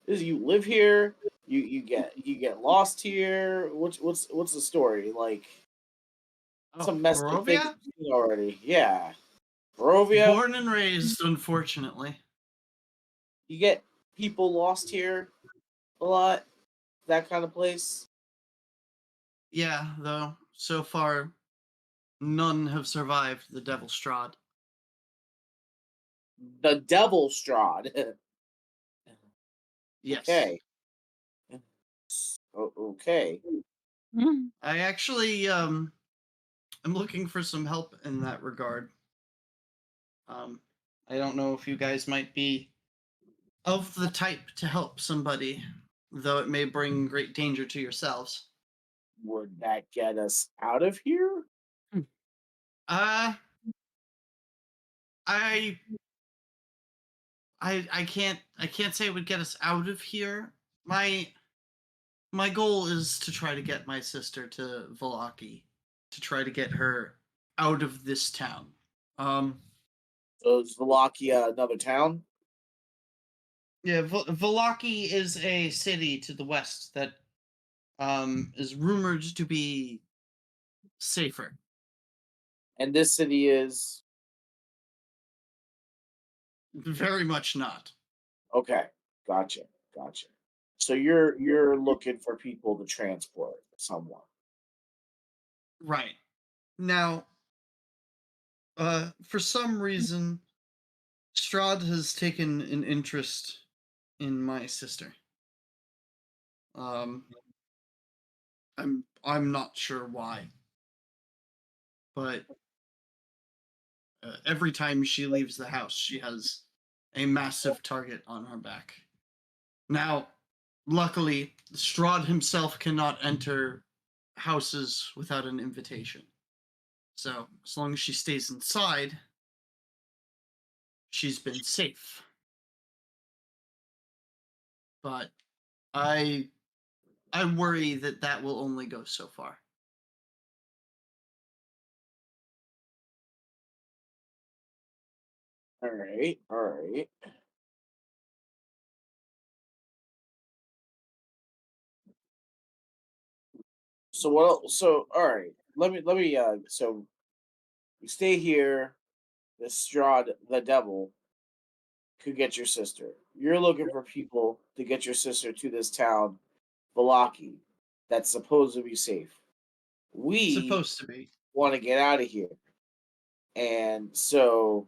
you live here, you get lost here. What's the story? Like some messed up things Barovia? you've seen already. Yeah. Barovia. Born and raised, unfortunately. You get people lost here a lot. That kind of place. Yeah, though so far none have survived the Devil Strahd. The Devil Strahd. Yes. Okay. Okay. I actually I'm looking for some help in that regard. I don't know if you guys might be of the type to help somebody, though it may bring great danger to yourselves. Would that get us out of here? Uh I I can't say it would get us out of here. My goal is to try to get my sister to Valaki, to try to get her out of this town. So is Wallachia another town? Yeah, Valaki is a city to the west that is rumored to be safer. And this city is Very much not. Okay, gotcha. So you're looking for people to transport someone. Right. Now, for some reason, Strahd has taken an interest in my sister. I'm not sure why, but every time she leaves the house, she has a massive target on her back. Now, luckily, Strahd himself cannot enter houses without an invitation. So, as long as she stays inside, she's been safe. But I worry that will only go so far. All right. So what? So all right. Let me. So we stay here. The Strahd, the devil, could get your sister. You're looking for people to get your sister to this town, Valaki, that's supposed to be safe. We Supposed to be. want to get out of here, and so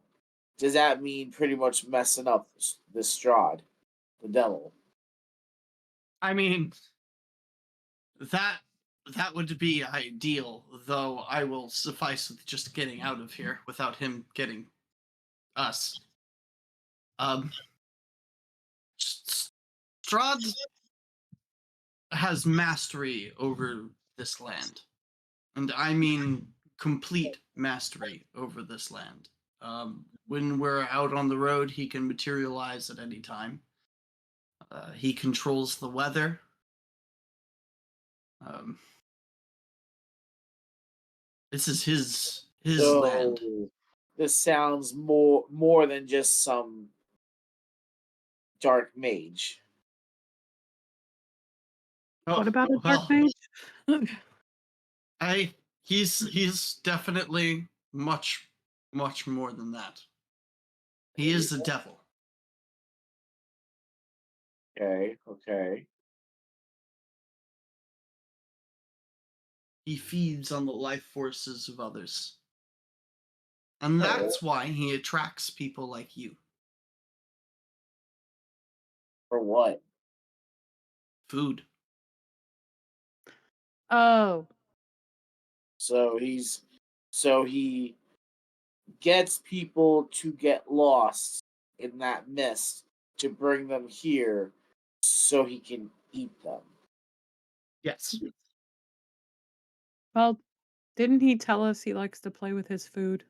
does that mean pretty much messing up the Strahd, the devil? I mean, that would be ideal, though I will suffice with just getting out of here without him getting us. Strahd has mastery over this land, and I mean complete mastery over this land. When we're out on the road, he can materialize at any time. He controls the weather. This is his land. This sounds more than just some dark mage. What about a dark mage? He's definitely much more than that. He is the devil. Okay. He feeds on the life forces of others. And that's why he attracts people like you. For what? Food. Oh. So he gets people to get lost in that mist to bring them here so he can eat them. Yes. Well, didn't he tell us he likes to play with his food?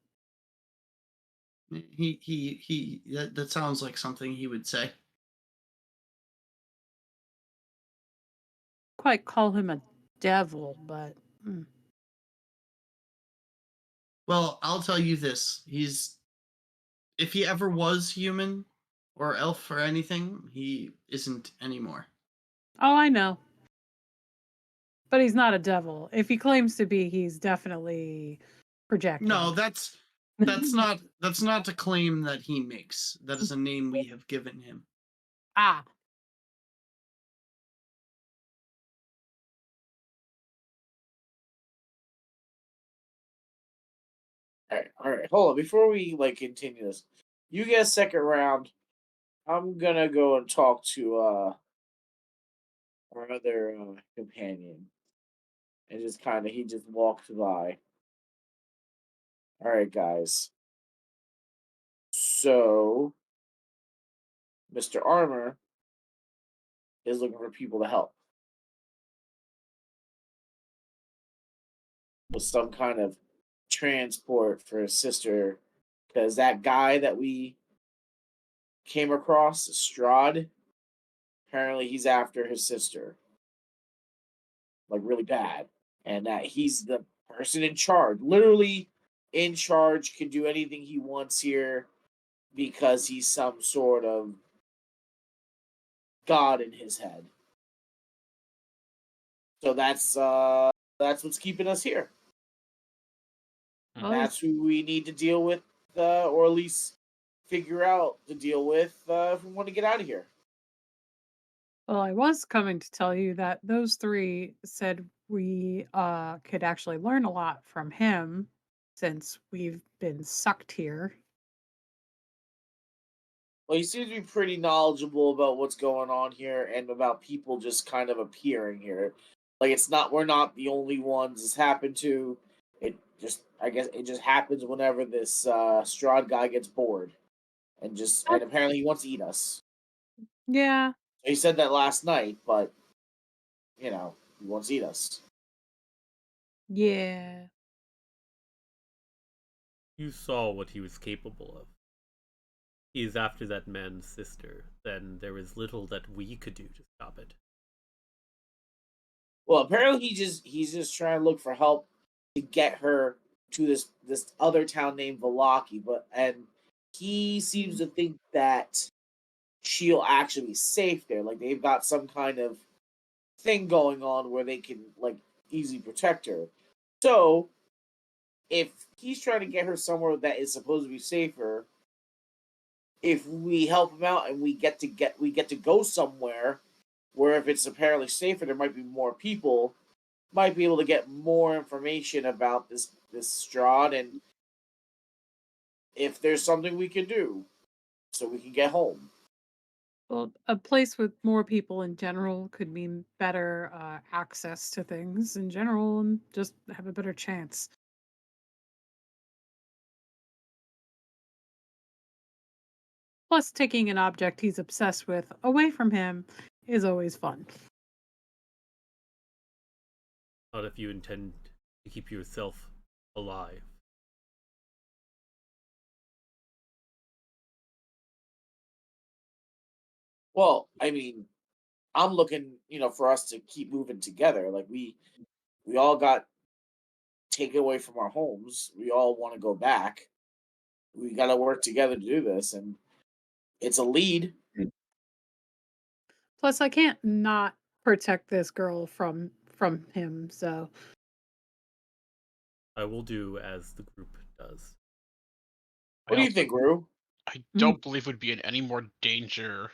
That sounds like something he would say. Quite call him a devil, but Well, I'll tell you this. If he ever was human or elf or anything, he isn't anymore. Oh, I know. But he's not a devil. If he claims to be, he's definitely projecting. No, that's not a claim that he makes. That is a name we have given him. Ah. All right. Hold on. Before we continue this, you get a second round. I'm gonna go and talk to our other companion, and he just walked by. All right, guys. So, Mr. Armor is looking for people to help with some kind of transport for his sister, because that guy that we came across, Strahd, apparently he's after his sister, like really bad, and that he's the person in charge, literally in charge, can do anything he wants here because he's some sort of god in his head. So that's what's keeping us here. Oh. That's who we need to deal with, or at least figure out to deal with if we want to get out of here. Well, I was coming to tell you that those three said we could actually learn a lot from him since we've been sucked here. Well, he seems to be pretty knowledgeable about what's going on here and about people just kind of appearing here. Like we're not the only ones this happened to. I guess it just happens whenever this Strahd guy gets bored and apparently he wants to eat us. Yeah. He said that last night, but he wants to eat us. Yeah. You saw what he was capable of. He is after that man's sister. Then there is little that we could do to stop it. Well, apparently he's just trying to look for help to get her to this other town named Valaki, and he seems to think that she'll actually be safe there. Like they've got some kind of thing going on where they can like easily protect her. So if he's trying to get her somewhere that is supposed to be safer, if we help him out and we get to go somewhere where if it's apparently safer, there might be more people, might be able to get more information about this Strahd, and if there's something we can do so we can get home. Well, a place with more people in general could mean better access to things in general and just have a better chance. Plus, taking an object he's obsessed with away from him is always fun. Not if you intend to keep yourself alive. Well, I mean, I'm looking, for us to keep moving together. Like we all got taken away from our homes. We all want to go back. We got to work together to do this, and it's a lead. Plus, I can't not protect this girl from him. So I will do as the group does. What do you think, Rue? I don't believe we'd be in any more danger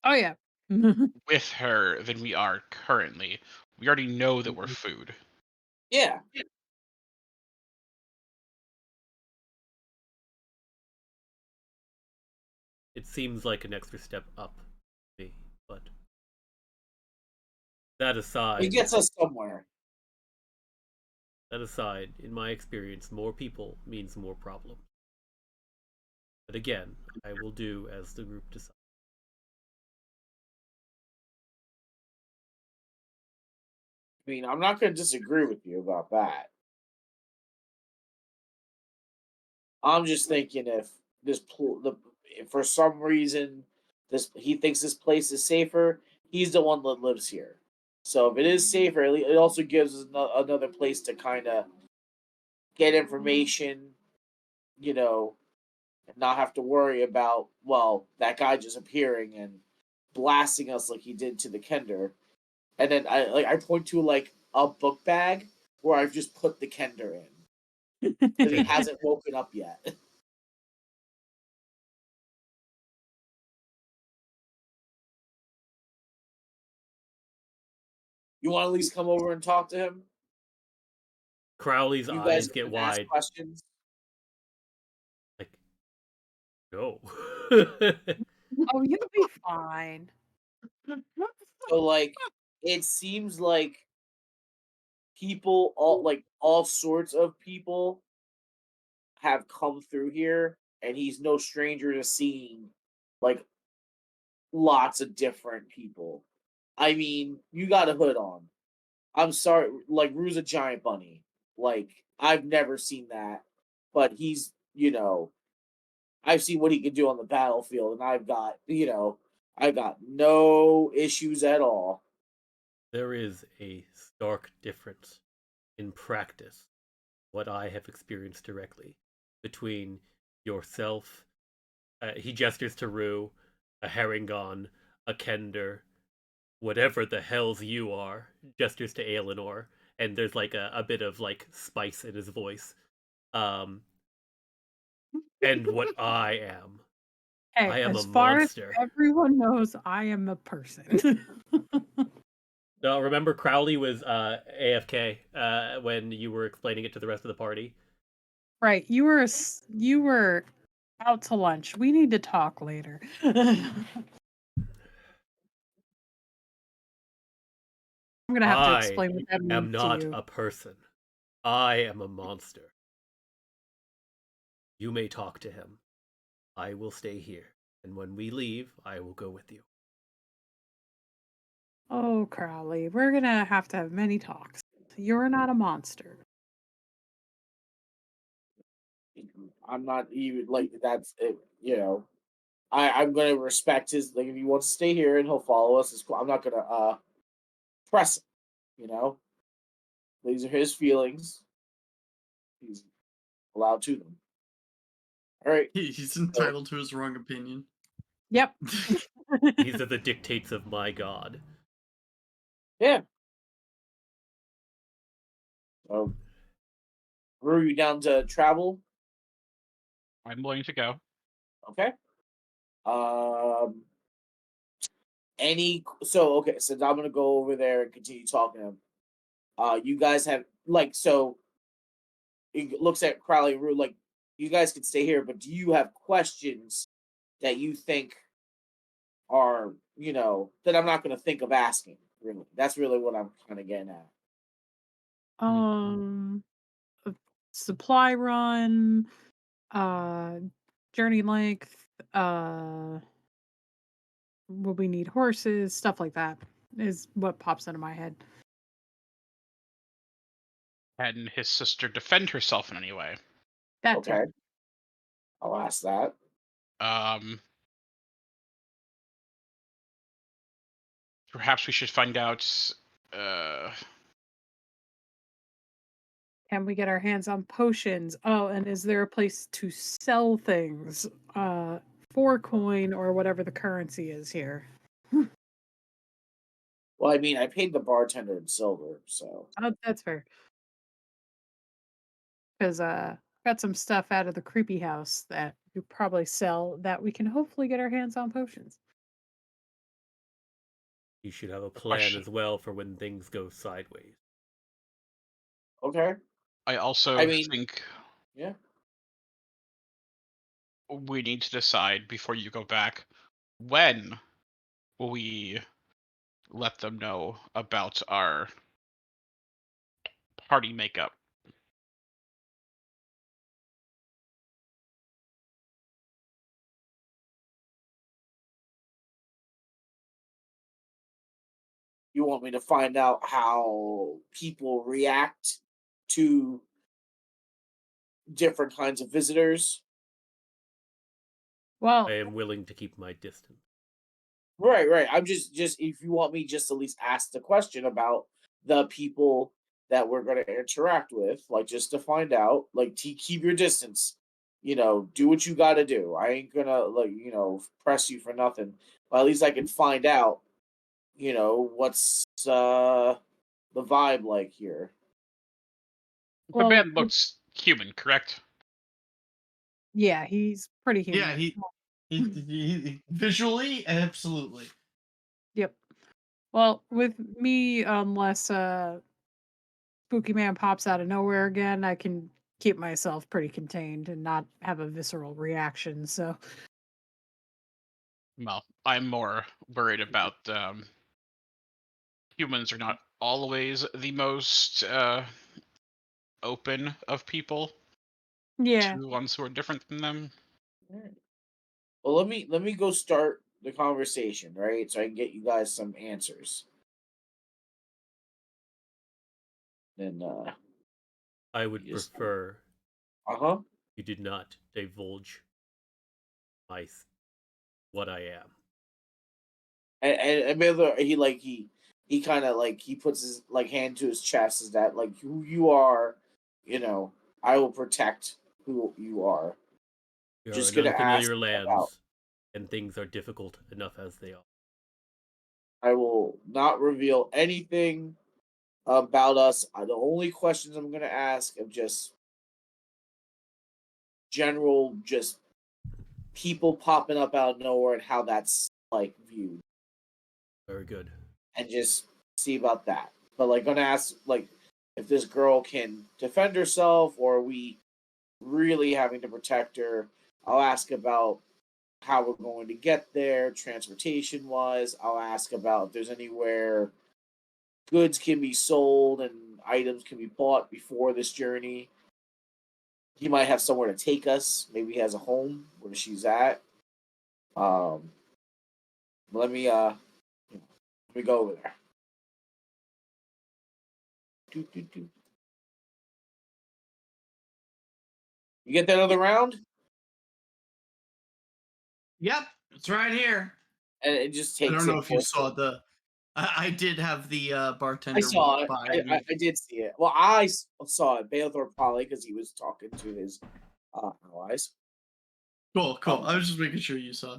Oh yeah. with her than we are currently. We already know that we're food. Yeah. It seems like an extra step up to me, but that aside, It gets us somewhere. That aside, in my experience, more people means more problems. But again, I will do as the group decides. I mean, I'm not going to disagree with you about that. I'm just thinking if if for some reason he thinks this place is safer, he's the one that lives here. So if it is safer, it also gives us another place to kind of get information, and not have to worry about that guy just appearing and blasting us like he did to the Kender. And then I point to like a book bag where I've just put the Kender in because he hasn't woken up yet. You want to at least come over and talk to him? Crowley's You eyes guys get can ask wide. questions. Like, no. Oh, you'll be fine. So like, it seems like all sorts of people have come through here, and he's no stranger to seeing like lots of different people. I mean, you got a hood on. I'm sorry, like Rue's a giant bunny. Like I've never seen that, but he's I've seen what he can do on the battlefield, and I've got no issues at all. There is a stark difference in practice, what I have experienced directly, between yourself, he gestures to Rue, a Harengon, a Kender, whatever the hells you are, gestures to Aelinor, and there's like a bit of like spice in his voice. and what I am. Hey, I am as a far monster. as everyone knows, I am a person. No, remember Crowley was AFK when you were explaining it to the rest of the party. Right, you were out to lunch. We need to talk later. I'm gonna have to I explain what that am means to not you. a person. I am a monster. You may talk to him. I will stay here, and when we leave, I will go with you. Oh, Crowley, we're gonna have to have many talks. You're not a monster. I'm not even like that's it, you know. I'm gonna respect his like if he wants to stay here and he'll follow us. It's cool. I'm not gonna press him, you know. These are his feelings. He's allowed to them. All right. He's entitled to his wrong opinion. Yep. These are the dictates of my god. Yeah. So, were you down to travel? I'm willing to go. Okay. Um. Okay. So I'm gonna go over there and continue talking to him. You guys have like so. It looks at Crowley and Rue like you guys can stay here, but do you have questions that you think are that I'm not gonna think of asking? Really, that's really what I'm kind of getting at. A supply run, uh, journey length, will we need horses, stuff like that is what pops into my head. Can his sister defend herself in any way? That Okay, too. I'll ask that. Um, Perhaps we should find out. Can we get our hands on potions? Oh, and is there a place to sell things? For coin or whatever the currency is here. Well, I mean, I paid the bartender in silver, so Oh, that's fair. Because got some stuff out of the creepy house that you probably sell that we can hopefully get our hands on potions. You should have a plan question. as well for when things go sideways. okay. I also I mean, think yeah. we need to decide before you go back when will we let them know about our party makeup. You want me to find out how people react to different kinds of visitors? Well, I am willing to keep my distance. Right. I'm just if you want me just at least ask the question about the people that we're going to interact with, like just to find out, like to keep your distance. Do what you got to do. I ain't gonna press you for nothing. But at least I can find out, what's the vibe like here. The well, man looks human, correct? yeah, he's pretty human. Yeah, he visually, absolutely. Yep. Well, with me, unless Spooky Man pops out of nowhere again, I can keep myself pretty contained and not have a visceral reaction. So, Well, I'm more worried about humans are not always the most open of people yeah. to ones who are different than them. Alright. Well, let me go start the conversation, right? So I can get you guys some answers. Then I would Yes. prefer uh-huh. you did not divulge what I am. And Miller, he kind of like he puts his like hand to his chest. Is that like who you are? I will protect who you are. We are Just in gonna ask unfamiliar about. lands, and things are difficult enough as they are. I will not reveal anything about us. The only questions I'm gonna ask of just general just people popping up out of nowhere and how that's like viewed, Very good. and just see about that. But like, gonna ask like if this girl can defend herself, or are we really having to protect her. I'll ask about how we're going to get there, transportation wise. I'll ask about if there's anywhere goods can be sold and items can be bought before this journey. He might have somewhere to take us. Maybe he has a home where she's at. Let me go over there. Doot, doot, doot. You get that other round, Yep, it's right here. and it just I takes. don't know it if you for- saw the. I did have the bartender I saw walk it. by. I did see it. Well, I saw it. Baelthor probably because he was talking to his allies. Cool. I was just making sure you saw.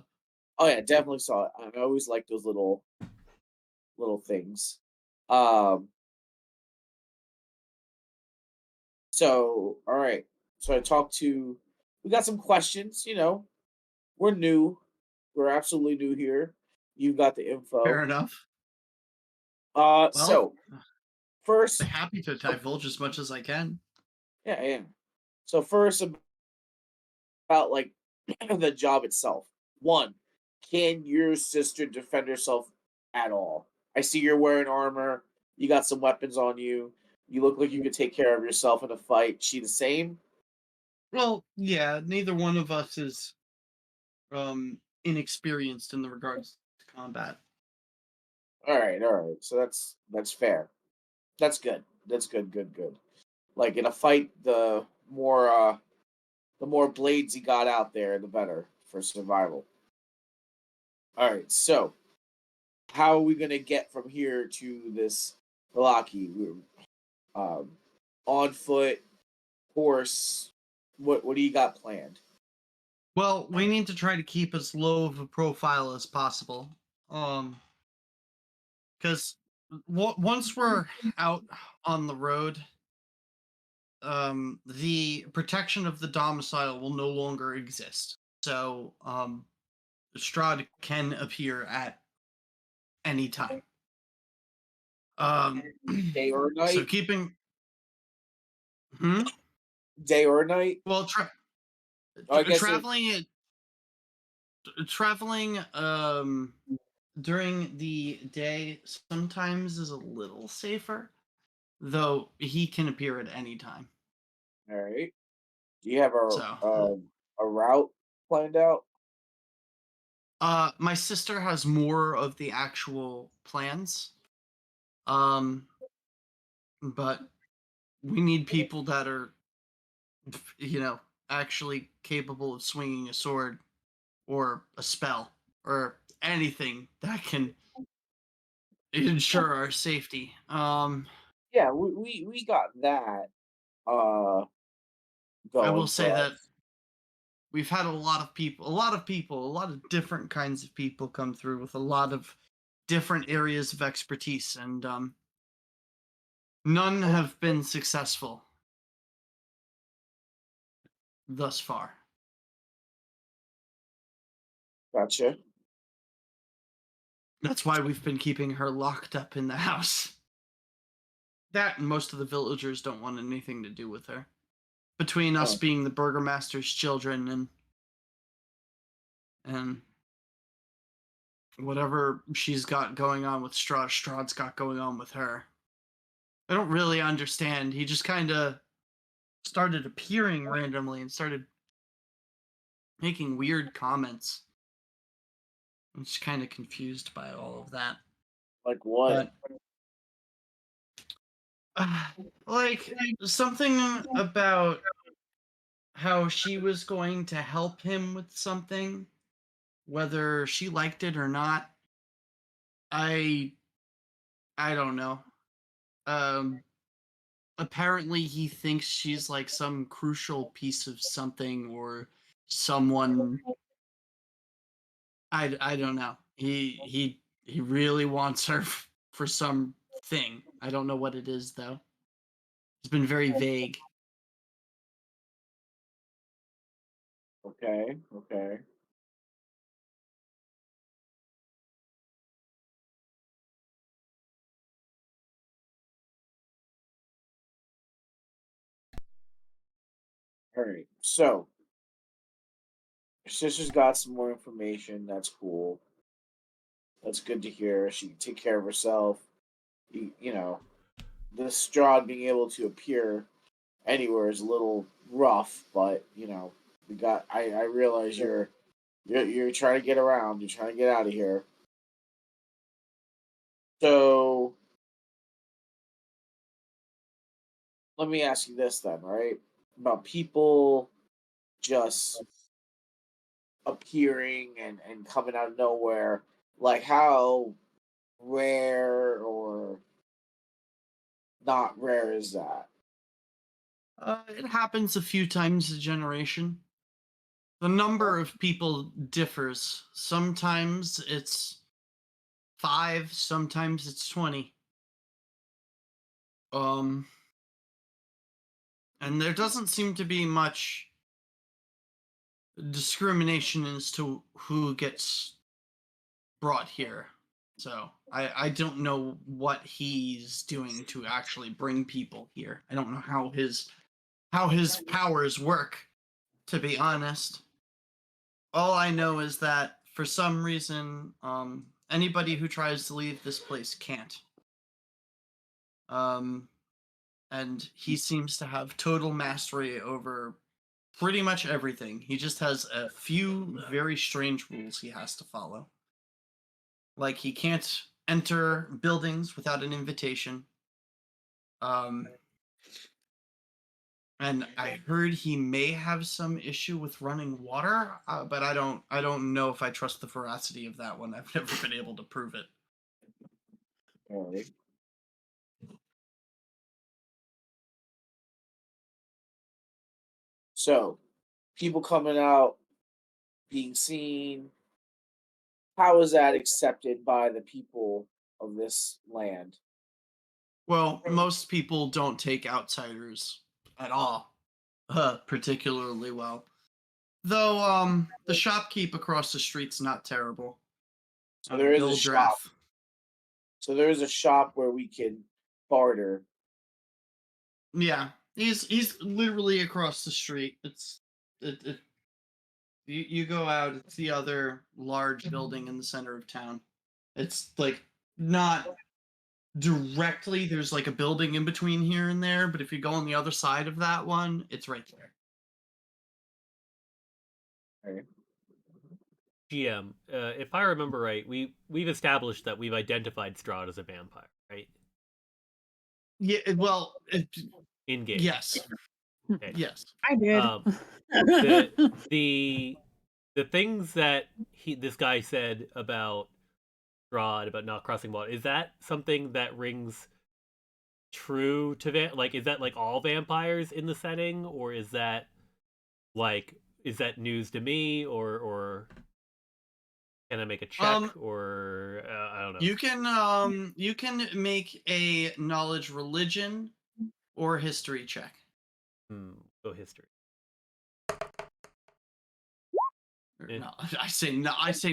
Oh yeah, definitely saw it. I always like those little things. So all right. So I talked to. We got some questions. You know, we're new. We're absolutely new here. You've got the info. Fair enough. So first, I'm happy to divulge as much as I can. yeah. So first about like the job itself. One, can your sister defend herself at all? I see you're wearing armor. You got some weapons on you. You look like you could take care of yourself in a fight. She the same? Well, yeah, neither one of us is inexperienced in the regards to combat. All right. So that's fair. That's good. That's good. Like in a fight, the more blades you got out there, the better for survival. All right. So how are we gonna get from here to this Velaki? On foot, horse. What do you got planned? Well, we need to try to keep as low of a profile as possible. Because once we're out on the road, the protection of the domicile will no longer exist. So, Strahd can appear at any time. Day or night? So keeping. Day or night? Well, I guess traveling during the day sometimes is a little safer, though he can appear at any time. all right. Do you have So, a route planned out? my sister has more of the actual plans. But we need people that are, actually capable of swinging a sword or a spell or anything that can ensure our safety. Yeah, we got that I going will say for that us. we've had a lot of different kinds of people come through with a lot of different areas of expertise, and none have been successful thus far. Gotcha. That's why we've been keeping her locked up in the house. That and most of the villagers don't want anything to do with her. Between us being the burgomaster's children and whatever she's got going on with Strahd, Strahd's got going on with her. I don't really understand. He just kind of started appearing randomly and started making weird comments. I'm just kind of confused by all of that. Like what? But, like something about how she was going to help him with something, whether she liked it or not. I don't know. Apparently he thinks she's like some crucial piece of something or someone. I don't know. He really wants her for some thing. I don't know what it is though. It's been very vague. Okay. Okay. All right. So your sister's got some more information. That's cool. That's good to hear. She can take care of herself. You know, the Strahd being able to appear anywhere is a little rough, but we got. I realize you're trying to get around. You're trying to get out of here. So let me ask you this then, right? About people just appearing and coming out of nowhere. Like how rare or not rare is that? It happens a few times a generation. The number of people differs. Sometimes it's 5, sometimes it's 20. And there doesn't seem to be much discrimination as to who gets brought here. So I don't know what he's doing to actually bring people here. I don't know how his powers work, to be honest. All I know is that for some reason, anybody who tries to leave this place can't. And he seems to have total mastery over pretty much everything. He just has a few very strange rules he has to follow. Like he can't enter buildings without an invitation. And I heard he may have some issue with running water, but I don't know if I trust the veracity of that one. I've never been able to prove it. All right. So, people coming out, being seen. How is that accepted by the people of this land? Well, most people don't take outsiders at all, particularly well. Though, the shopkeep across the street's not terrible. So there is a Bill shop. Draff. So there is a shop where we can barter. Yeah, he's literally across the street. You go out, it's the other large building in the center of town. It's like not directly, there's like a building in between here and there, but if you go on the other side of that one, it's right there. Right. GM, if I remember right, we've established that we've identified Strahd as a vampire, right? Yeah, well, In game. yes. Okay. Yes. I did. The things that this guy said about Strahd, about not crossing water, is that something that rings true to like, is that like all vampires in the setting, or is that news to me, or can I make a check, or I don't know. You can make a knowledge religion or history check. Go history. No, I say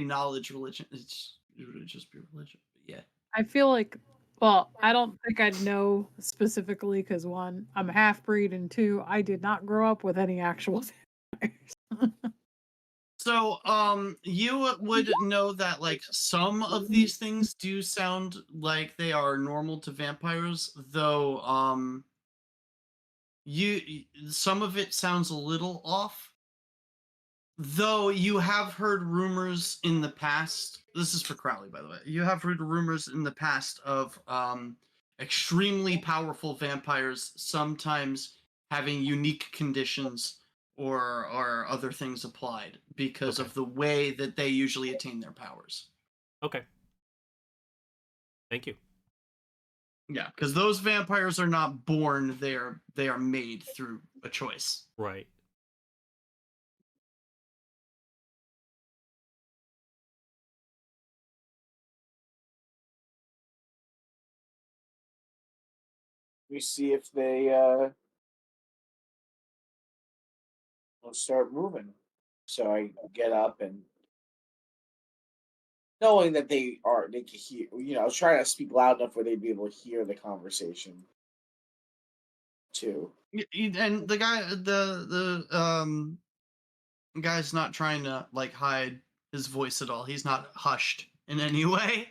knowledge religion. It would just be religion. But yeah. I feel like, well, I don't think I'd know specifically because one, I'm a half breed, and two, I did not grow up with any actual vampires. So, you would know that like some of these things do sound like they are normal to vampires, though some of it sounds a little off. Though you have heard rumors in the past, this is for Crowley, by the way. You have heard rumors in the past of extremely powerful vampires sometimes having unique conditions or other things applied because Okay. of the way that they usually attain their powers. Okay. Thank you. Yeah, because those vampires are not born; they are made through a choice. Right. We see if they will start moving. So I get up and knowing that they can hear. I was trying to speak loud enough where they'd be able to hear the conversation too. And the guy's not trying to like hide his voice at all. He's not hushed in any way.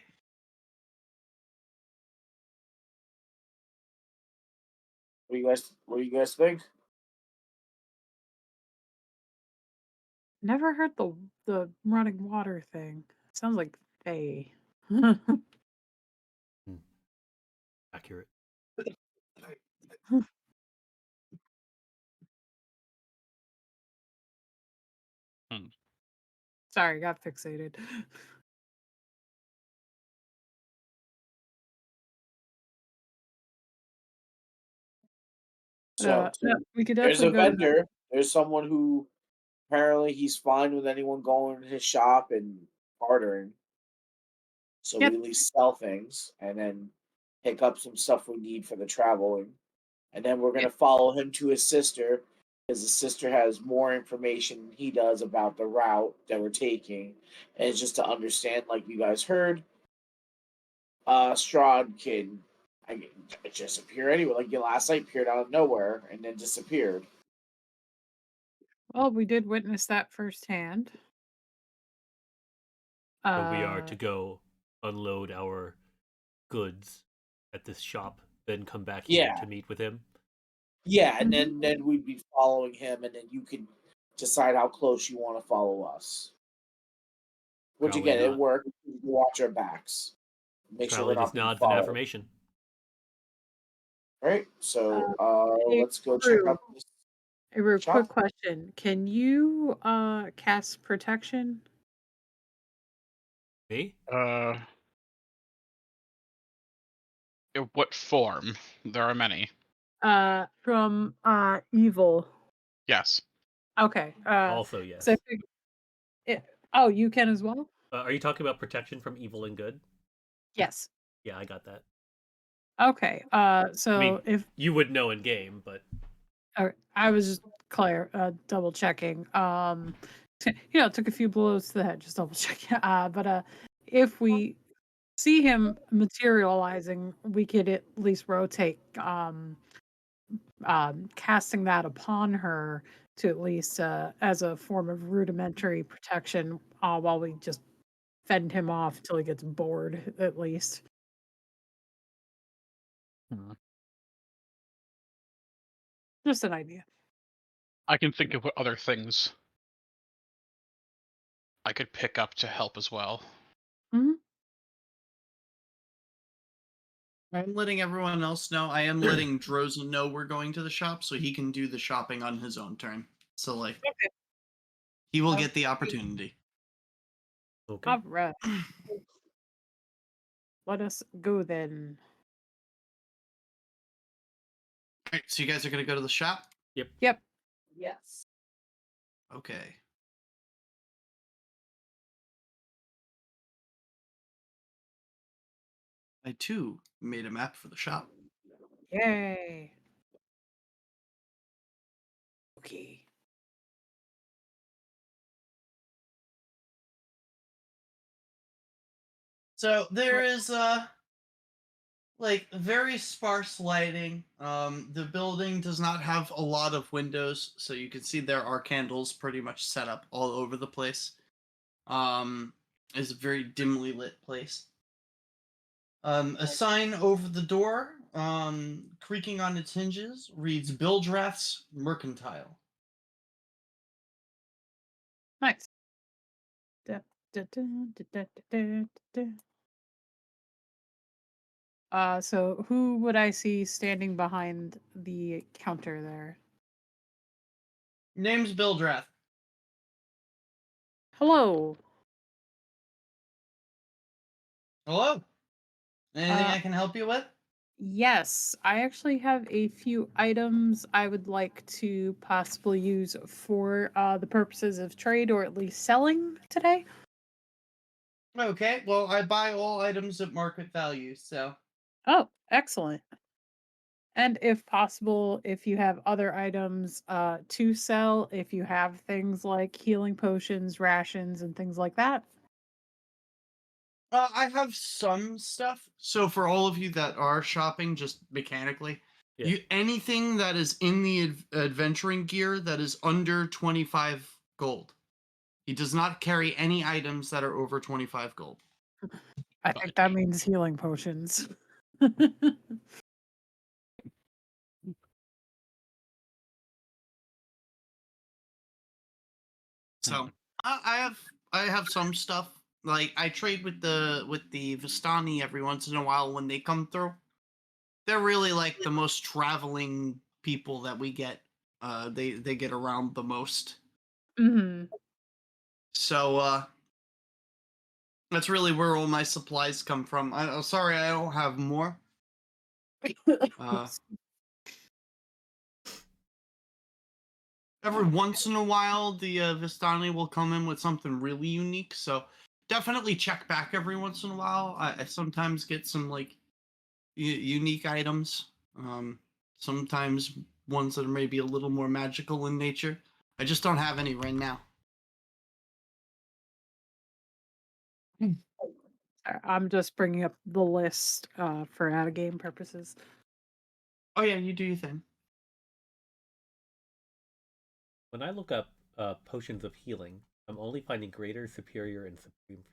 What do you guys think? Never heard the running water thing. Sounds like Faye. Accurate. Sorry, got fixated. So Yeah, we could there's definitely a go to vendor. There's someone who apparently he's fine with anyone going to his shop and bartering. So we Yep. at least sell things and then pick up some stuff we need for the traveling. And then we're gonna follow him to his sister because his sister has more information than he does about the route that we're taking. And it's just to understand, like you guys heard, Strahd can just appear anywhere. Like your last night appeared out of nowhere and then disappeared. Well, we did witness that firsthand. So we are to go unload our goods at this shop, then come back here Yeah. to meet with him. Yeah, and Mhm. then we'd be following him, and then you can decide how close you want to follow us. Which Crowley again, it nod- worked. We watch our backs, make sure we're Crowley not just being nods in followed. affirmation. Right. So Hey, let's go check Rue. out this Hey, Rue, shop. quick question. Can you cast protection? Me? In what form? There are many. From evil. Yes. Okay. Also, yes. So oh, you can as well? Are you talking about protection from evil and good? Yes. Yeah, I got that. Okay. So I mean, if you would know in game, but I was just double checking. It took a few blows to the head, just double checking. But if we see him materializing, we could at least rotate casting that upon her to at least as a form of rudimentary protection while we just fend him off until he gets bored, at least. Just an idea. I can think of what other things I could pick up to help as well. Mm-hmm. I'm letting everyone else know. I am letting Drozen know we're going to the shop so he can do the shopping on his own turn. So, like, he will get the opportunity. okay. All right. Let us go then. All right, so you guys are going to go to the shop? Yep. Yes. Okay. I, too, made a map for the shop. Yay. Okay. So there is like very sparse lighting. The building does not have a lot of windows, so you can see there are candles pretty much set up all over the place. It's a very dimly lit place. A sign over the door, creaking on its hinges, reads Bildrath's Mercantile. Nice. Da, da, da, da, da, da. So who would I see standing behind the counter there? Name's Bildrath. Hello. Hello. Anything I can help you with? Yes, I actually have a few items I would like to possibly use for the purposes of trade or at least selling today. Okay, well, I buy all items at market value, so. Oh, excellent. And if possible, if you have other items to sell, if you have things like healing potions, rations, and things like that. I have some stuff. So for all of you that are shopping, just mechanically, Yeah. anything that is in the adventuring gear that is under 25 gold. He does not carry any items that are over 25 gold. I think that means healing potions. So I have some stuff. Like I trade with the Vistani every once in a while when they come through. They're really like the most traveling people that we get. They get around the most. Hmm. So that's really where all my supplies come from. I'm sorry I don't have more. Every once in a while, the Vistani will come in with something really unique. So definitely check back every once in a while. I sometimes get some like unique items. Sometimes ones that are maybe a little more magical in nature. I just don't have any right now. I'm just bringing up the list for out of game purposes. Oh yeah, you do your thing. When I look up potions of healing, I'm only finding greater, superior, and supreme.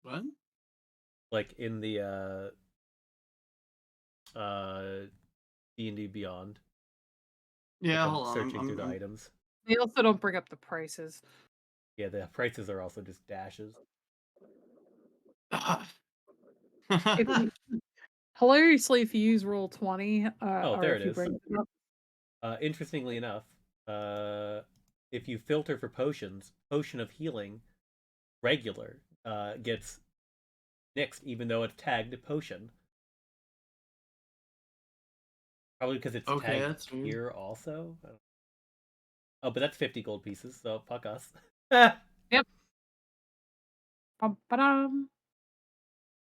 What? Like in the D&D Beyond. Yeah, Like hold on. searching through the items. They also don't bring up the prices. Yeah, the prices are also just dashes. If you, hilariously, if you use Roll20, Oh, or there if it you is. bring it up, Interestingly enough, if you filter for potions, potion of healing, regular, gets nixed even though it's tagged potion. Probably because it's Okay, tagged that's weird. here also. Oh, but that's 50 gold pieces, so fuck us. yep. Bum-ba-dum.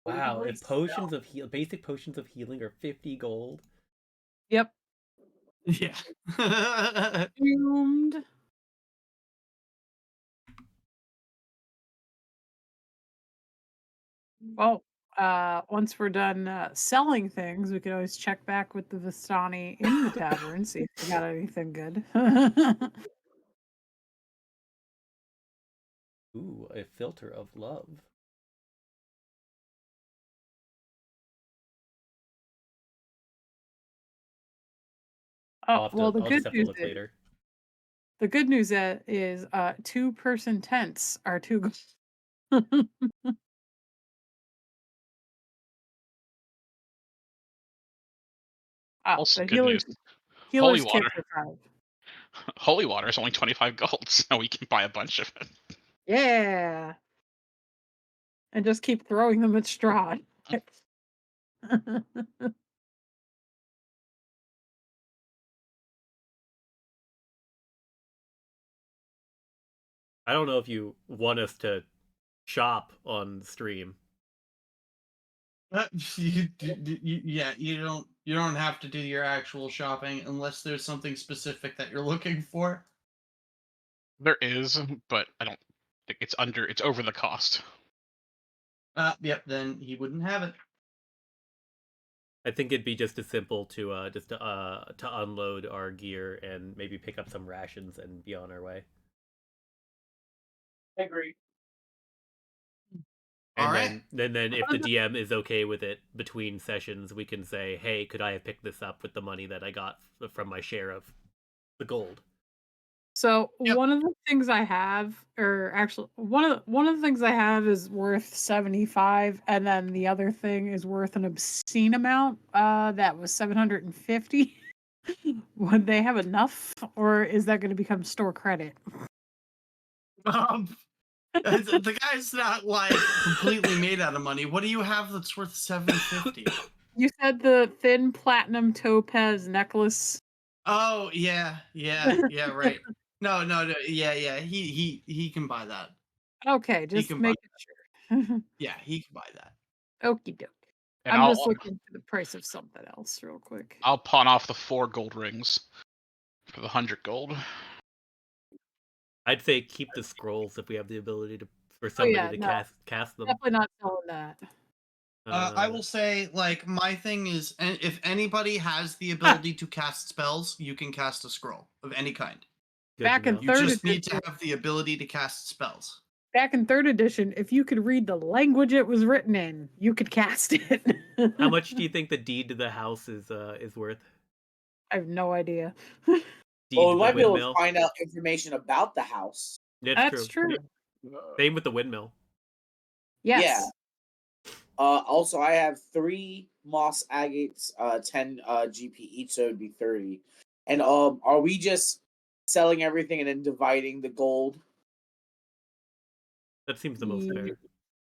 Wow, if potions of basic potions of healing are 50 gold. Yep. Yeah. Doomed. Well, once we're done selling things, we could always check back with the Vistani in the tavern, see if they got anything good. Ooh, a filter of love. Oh, well, I'll just have to look later. The good news is 2-person tents are 2 gold. Also, but good news. healer's Holy water. kits are 5. Holy water is only 25 gold, so we can buy a bunch of it. Yeah. And just keep throwing them at Strahd. I don't know if you want us to shop on stream. Yeah, you don't have to do your actual shopping unless there's something specific that you're looking for. There is, but I don't think it's over the cost. Yep, then he wouldn't have it. I think it'd be just as simple to unload our gear and maybe pick up some rations and be on our way. I agree. And All right. then if the DM is okay with it between sessions, we can say, "Hey, could I have picked this up with the money that I got from my share of the gold?" So Yep. one of the things I have, or actually one of the things I have is worth 75, and then the other thing is worth an obscene amount. That was 750. Would they have enough, or is that going to become store credit? The guy's not like completely made out of money. What do you have that's worth 750? You said the thin platinum topaz necklace. Oh yeah, right. No, yeah. He can buy that. Okay, He just can buy making sure. Yeah, he can buy that. Okie doke. And I'm just looking for the price of something else real quick. I'll pawn off the 4 gold rings for the 100 gold. I'd say keep the scrolls if we have the ability for Oh somebody yeah, to no, cast them. definitely not selling that. I will say, like, my thing is, if anybody has the ability to cast spells, you can cast a scroll of any kind. Good Back to in know. You third just need to edition, have the ability to cast spells. back in third edition, if you could read the language it was written in, you could cast it. How much do you think the deed to the house is worth? I have no idea. Deed Well, to we the might be able to windmill. find out information about the house. That's That's true. true. Same with the windmill. Yes. Yeah. Also, I have 3 moss agates, 10 GP each, so it'd be 30. And are we just selling everything and then dividing the gold? That seems the most fair.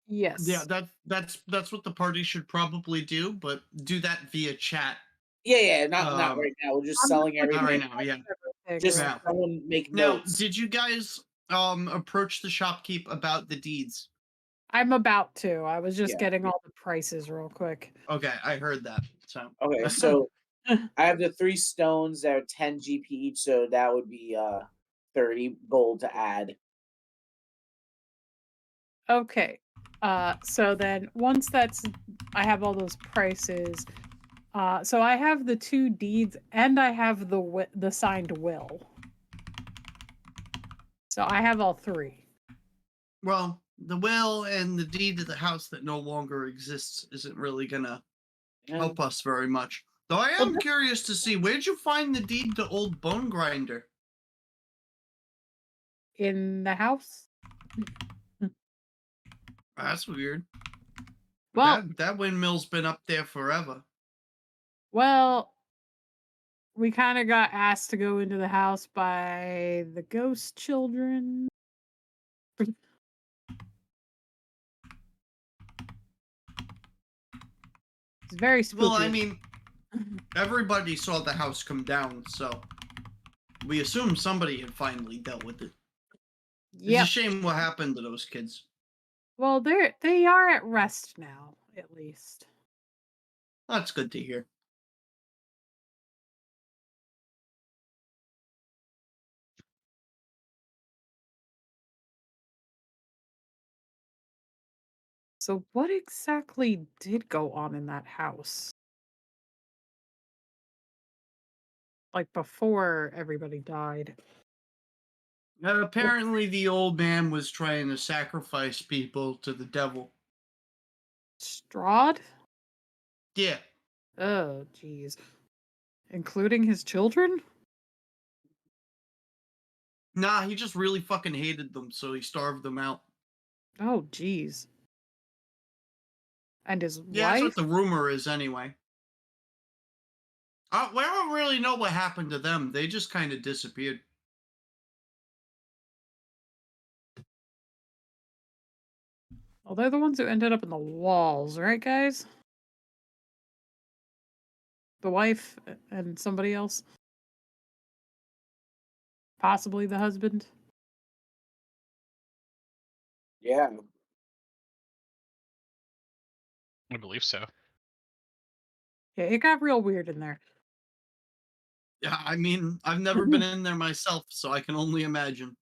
Yes. Yeah, that's what the party should probably do, but do that via chat. Yeah, not right now. We're just I'm selling not everything. right now, yeah. Just Yeah. someone make Now, notes. did you guys approach the shopkeep about the deeds? I'm about to. I was just Yeah. getting all the prices real quick. Okay, I heard that. So Okay, so I have the 3 stones that are 10 GP each, so that would be 30 gold to add. Okay. So then once I have all those prices. So I have the 2 deeds and I have the signed will. So I have all 3. well, the will and the deed to the house that no longer exists isn't really gonna help us very much. Though I am curious to see, where'd you find the deed to Old Bone Grinder? In the house? That's weird. Well, That windmill's been up there forever. well, we kind of got asked to go into the house by the ghost children. It's very spooky. Well, I mean, everybody saw the house come down, so we assume somebody had finally dealt with it. Yeah. It's a shame what happened to those kids. Well, they are at rest now, at least. That's good to hear. So what exactly did go on in that house? Like before everybody died. Apparently, the old man was trying to sacrifice people to the devil. Strahd? Yeah. Oh, jeez. Including his children? Nah, he just really fucking hated them, so he starved them out. Oh, jeez. And his Yeah, that's wife? what the rumor is, anyway. We don't really know what happened to them. They just kind of disappeared. Well, they're the ones who ended up in the walls, right, guys? The wife and somebody else? Possibly the husband? Yeah. I believe so. Yeah, it got real weird in there. Yeah, I mean, I've never been in there myself, so I can only imagine.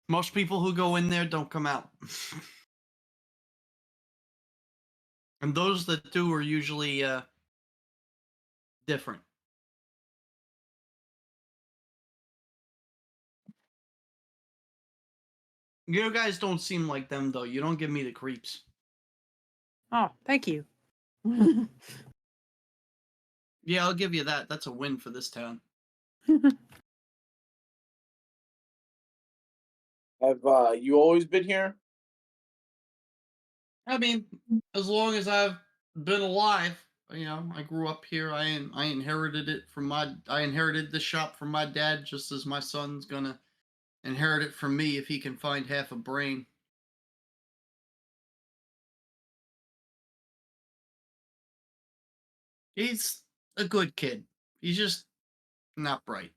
Most people who go in there don't come out. And those that do are usually different. You guys don't seem like them, though. You don't give me the creeps. Oh, thank you. Yeah, I'll give you that. That's a win for this town. Have you always been here? I mean, as long as I've been alive, you know, I grew up here. I inherited it from I inherited this shop from my dad, just as my son's gonna inherit it from me if he can find half a brain. He's a good kid. He's just not bright.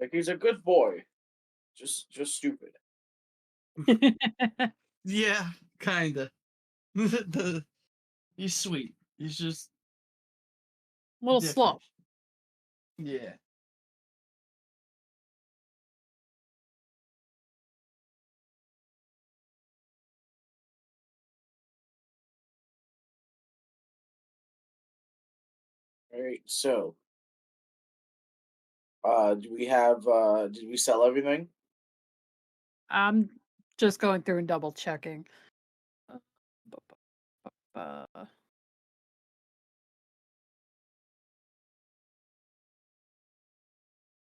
Like he's a good boy, just stupid. Yeah, kinda. He's sweet. He's just A little different. slow. Yeah. All right, so do we have did we sell everything? I'm just going through and double checking. Uh,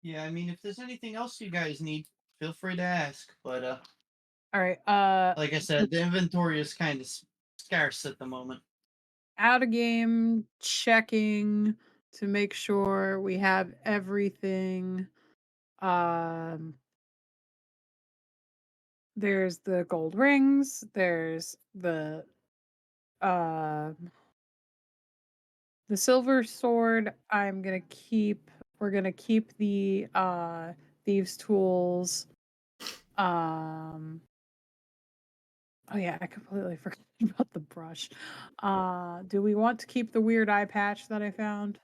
Yeah, I mean, if there's anything else you guys need, feel free to ask. But all right. like I said, the inventory is kind of scarce at the moment. Out of game checking to make sure we have everything. There's the gold rings. There's the silver sword. We're gonna keep the thieves' tools. Oh yeah, I completely forgot about the brush. Do we want to keep the weird eye patch that I found?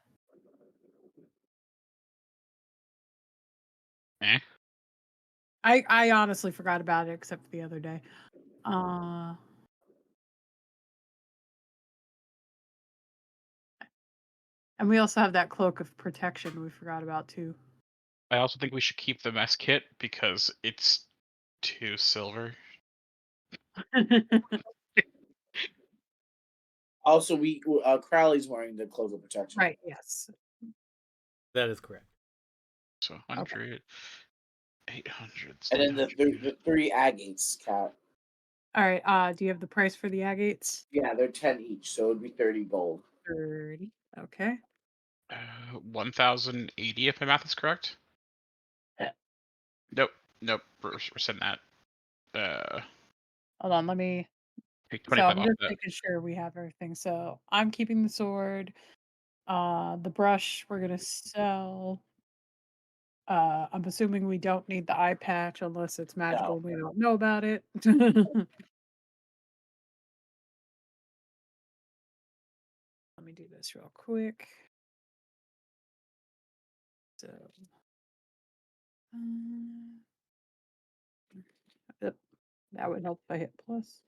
Eh? I honestly forgot about it except for the other day. And we also have that cloak of protection we forgot about too. I also think we should keep the mess kit because it's 2 silver. Also, we Crowley's wearing the cloak of protection. Right, yes. That is correct. So 100, 800, And then 300. the three agates, Cat. All right, do you have the price for the agates? Yeah, they're 10 each, so it'd be 30 gold. 30. Okay. 1080 if my math is correct. Yeah. Nope. We're sending that. Hold on, let me. Take So 25 I'm off just that. making sure we have everything. So I'm keeping the sword. The brush we're gonna sell. I'm assuming we don't need the eye patch unless it's magical and we don't know about it. Let me do this real quick. So, yep, that would help if I hit plus.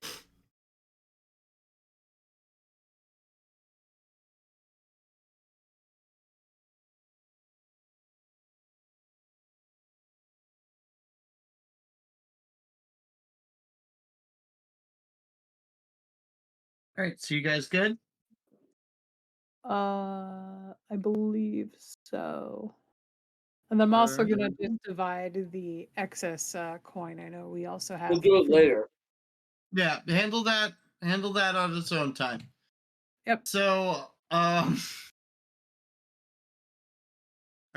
All right, so you guys good? I believe so. And I'm also gonna just divide the excess coin. I know we also have. We'll do it later. Yeah, handle that. Handle that on its own time. Yep. So, are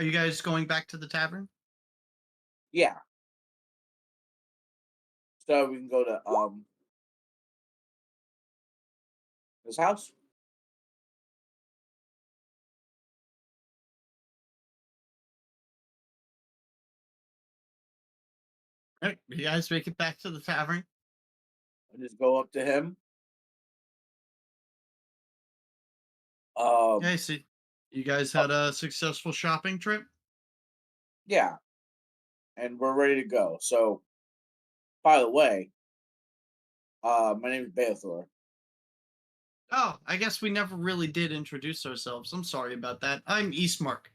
you guys going back to the tavern? Yeah. So we can go to his house. All right, you guys make it back to the tavern. And just go up to him. Okay, so you guys had a successful shopping trip? Yeah. And we're ready to go. So, by the way, my name is Beathor. Oh, I guess we never really did introduce ourselves. I'm sorry about that. I'm Eastmark.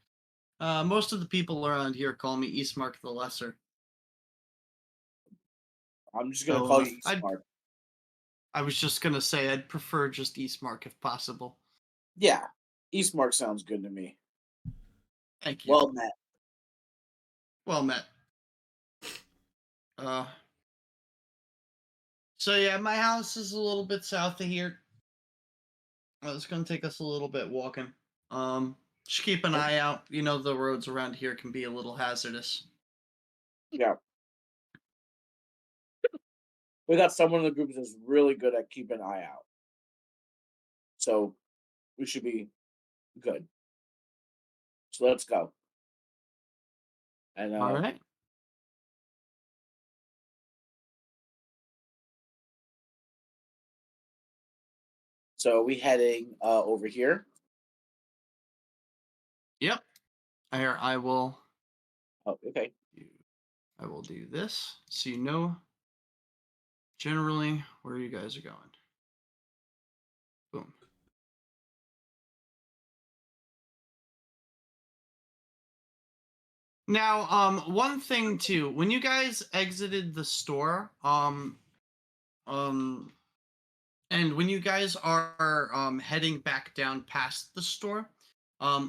Most of the people around here call me Eastmark the Lesser. I'm just gonna So, call you Smart. I was just gonna say I'd prefer just Eastmark if possible. Yeah, Eastmark sounds good to me. Thank you. Well met. Well met. So yeah, my house is a little bit south of here. It's gonna take us a little bit walking. Just keep an eye out. You know the roads around here can be a little hazardous. Yeah. We got someone in the group that's really good at keeping an eye out. So we should be good. So let's go. And All right. so we heading over here. Yep. Here, I will. Oh, okay. I will do this so you know generally where you guys are going. Boom. Now, one thing too, when you guys exited the store, and when you guys are heading back down past the store,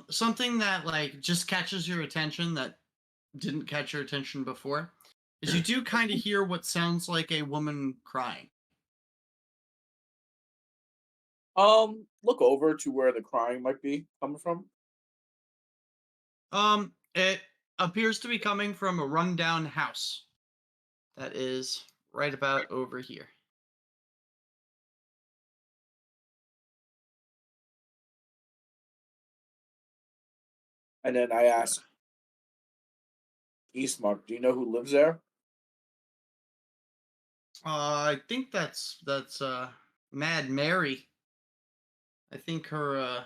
something that like just catches your attention that didn't catch your attention before is you do kind of hear what sounds like a woman crying. Look over to where the crying might be coming from. It appears to be coming from a rundown house that is right about over here. And then I ask Eastmark, do you know who lives there? I think that's Mad Mary. I think her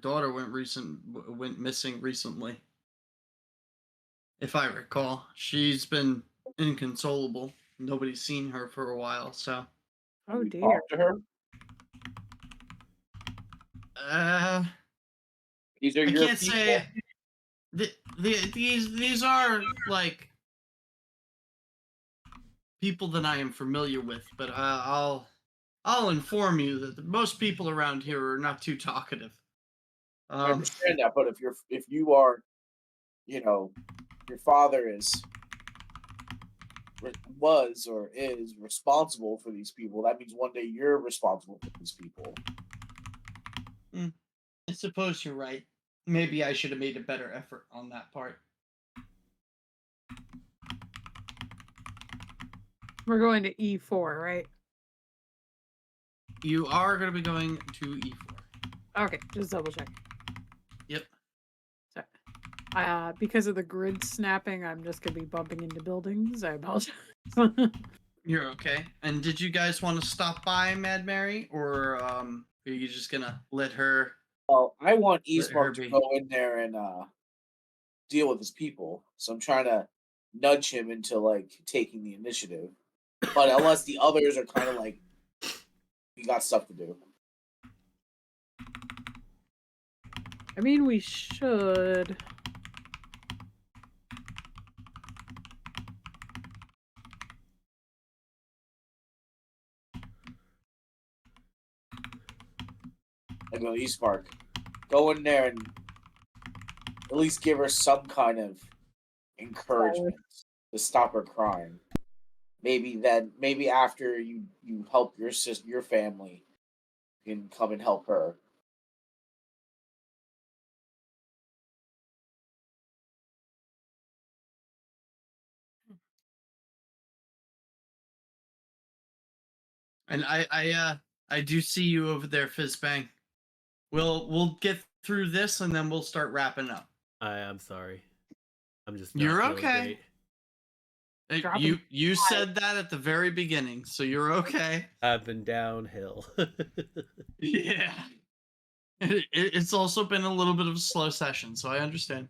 daughter went missing recently. If I recall, she's been inconsolable. Nobody's seen her for a while, so Oh We dear. talk to her. These are I your can't people. say these are like people that I am familiar with, but I'll inform you that most people around here are not too talkative. I understand that, but if you are, your father was or is responsible for these people, that means one day you're responsible for these people. I suppose you're right. Maybe I should have made a better effort on that part. We're going to E4, right? You are going to be going to E4. Okay, just double check. Yep. So, because of the grid snapping, I'm just going to be bumping into buildings. I apologize. You're okay. And did you guys want to stop by Mad Mary, or are you just gonna let her? Well, I want Let her Eastmark to be. go in there and deal with his people, so I'm trying to nudge him into like taking the initiative. But unless the others are kind of like, we got stuff to do. I mean, we should. I go, Eastmark, go in there and at least give her some kind of encouragement to stop her crying. Maybe after you help your family, you can come and help her. And I do see you over there, Fizzbang. We'll get through this and then we'll start wrapping up. I'm sorry. I'm just not You're feeling okay. great. You said that at the very beginning, so you're okay. I've been downhill. Yeah. It's also been a little bit of a slow session, so I understand.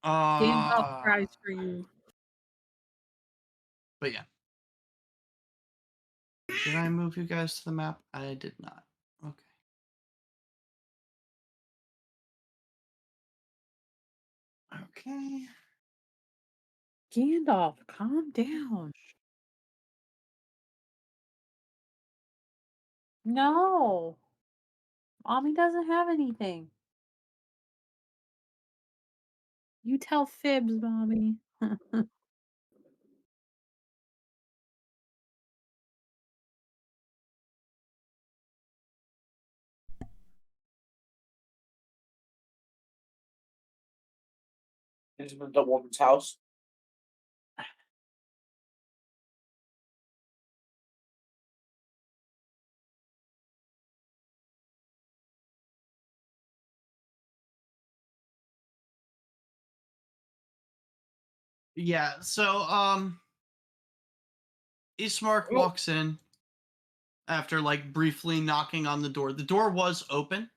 Gandalf cries for you. But yeah. Did I move you guys to the map? I did not. Okay. Okay. Gandalf, calm down. No. Mommy doesn't have anything. You tell fibs, Mommy. Into the woman's house. Yeah, so Ismark walks in after like briefly knocking on the door. The door was open.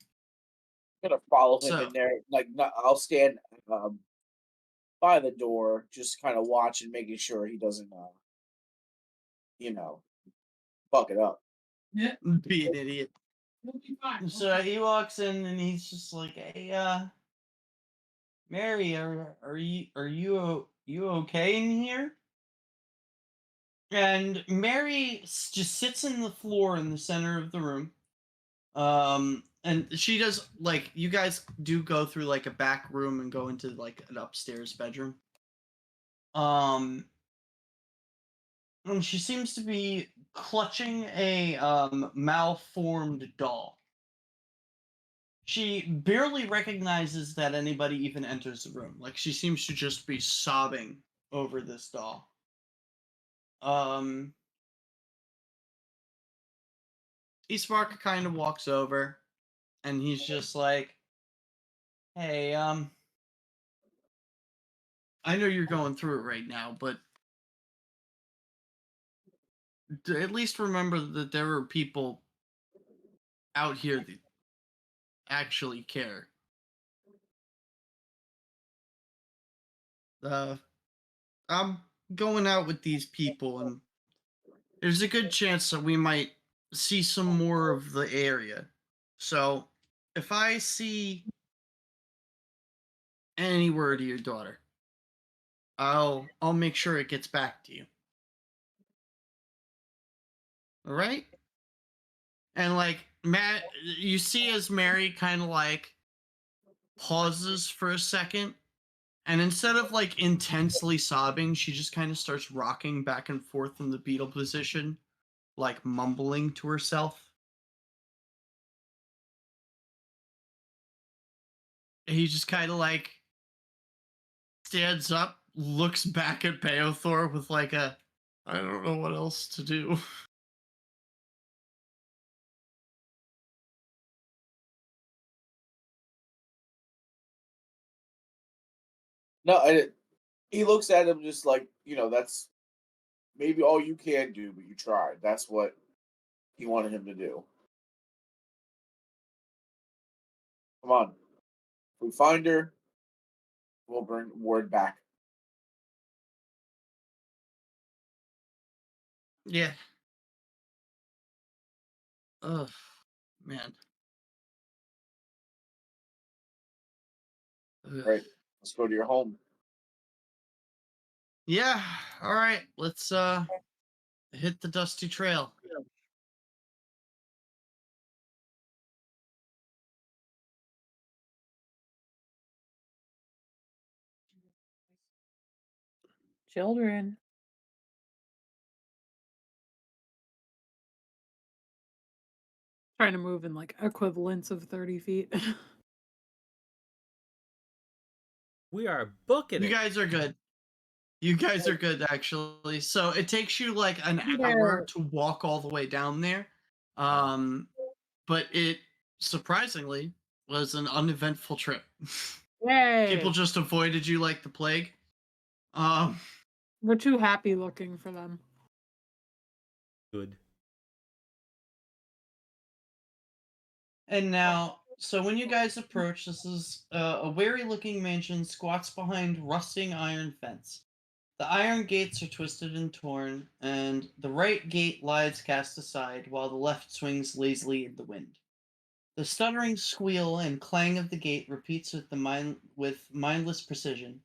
I'm gonna follow him So- in there. Like, I'll stand by the door, just kind of watching, making sure he doesn't, fuck it up. Be an idiot. So he walks in and he's just like, "Hey, Mary, are you okay in here?" And Mary just sits in the floor in the center of the room. And she does, like, you guys do go through like a back room and go into like an upstairs bedroom. And she seems to be clutching a malformed doll. She barely recognizes that anybody even enters the room. Like, she seems to just be sobbing over this doll. Eastmark kind of walks over and he's just like, "Hey, I know you're going through it right now, but at least remember that there are people out here that actually care. I'm going out with these people, and there's a good chance that we might see some more of the area. So, if I see any word of your daughter, I'll make sure it gets back to you. All right?" And like Matt, you see as Mary kind of like pauses for a second, and instead of like intensely sobbing, she just kind of starts rocking back and forth in the beetle position, like mumbling to herself. And he just kind of like stands up, looks back at Beothor with like a, "I don't know what else to do." No, and he looks at him just like, that's maybe all you can do, but you tried. That's what he wanted him to do. Come on. If we find her, we'll bring word back. Yeah. Ugh, man. Ugh. Right. Let's go to your home. Yeah. All right. Let's hit the dusty trail. Children. Trying to move in like equivalents of 30 feet. We are booking You it. guys are good. You guys are good, actually. So it takes you like an Yeah. hour to walk all the way down there. But it surprisingly was an uneventful trip. Yay. People just avoided you like the plague. Um, We're too happy looking for them. Good. and now, so when you guys approach, this is a wary-looking mansion squats behind rusting iron fence. The iron gates are twisted and torn, and the right gate lies cast aside, while the left swings lazily in the wind. The stuttering squeal and clang of the gate repeats with mindless precision.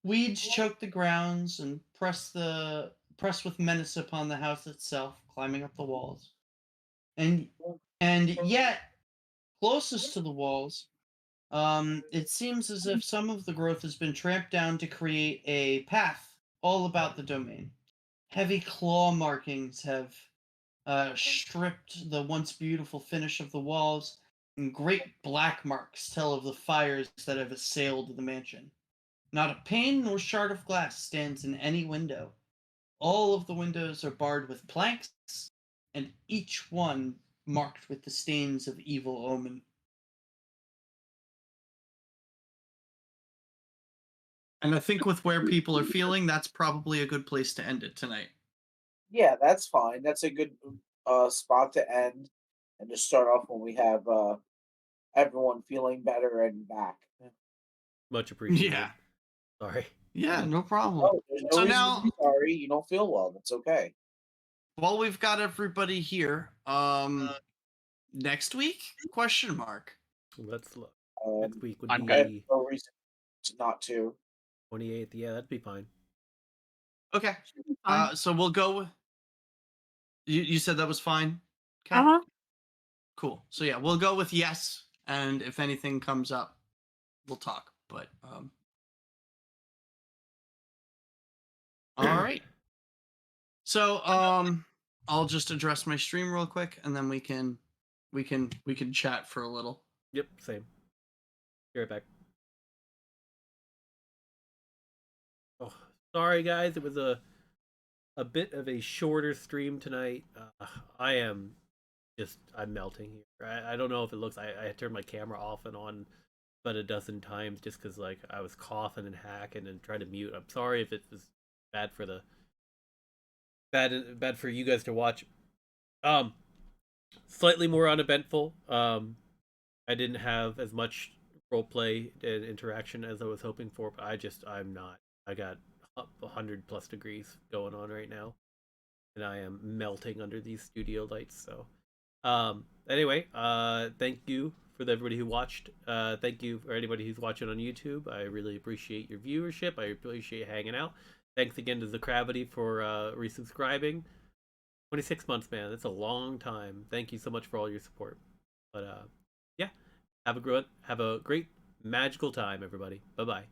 Weeds choke the grounds and press with menace upon the house itself, climbing up the walls. And yet, closest to the walls, it seems as if some of the growth has been tramped down to create a path all about the domain. Heavy claw markings have stripped the once beautiful finish of the walls, and great black marks tell of the fires that have assailed the mansion. Not a pane nor shard of glass stands in any window. All of the windows are barred with planks, and each one marked with the stains of evil omen. And I think with where people are feeling, that's probably a good place to end it tonight. Yeah, that's fine. That's a good spot to end, and to start off when we have everyone feeling better and back. Much appreciated. Yeah. Sorry. Yeah, no problem. Oh, there's no So reason to now, be sorry. You don't feel well. That's okay. while we've got everybody here, next week? Question mark. Let's look. Um, Next week would I'm I have be no reason not to. 28th. Yeah, that'd be fine. Okay. Fine. So we'll go. You said that was fine. Okay. Uh-huh. Cool. So yeah, we'll go with yes, and if anything comes up, we'll talk. But all right. So I'll just address my stream real quick, and then we can chat for a little. Yep, same. Be right back. Oh, sorry guys, it was a bit of a shorter stream tonight. I'm melting here. I don't know if it looks. I turned my camera off and on about a dozen times just because like I was coughing and hacking and trying to mute. I'm sorry if it was bad for the bad for you guys to watch. Slightly more uneventful. I didn't have as much roleplay and interaction as I was hoping for, but I'm not. I got 100+ degrees going on right now, and I am melting under these studio lights. So, anyway, thank you for everybody who watched. Thank you for anybody who's watching on YouTube. I really appreciate your viewership. I appreciate hanging out. Thanks again to the Gravity for resubscribing. 26 months, man. That's a long time. Thank you so much for all your support. But yeah, have a great magical time, everybody. Bye bye.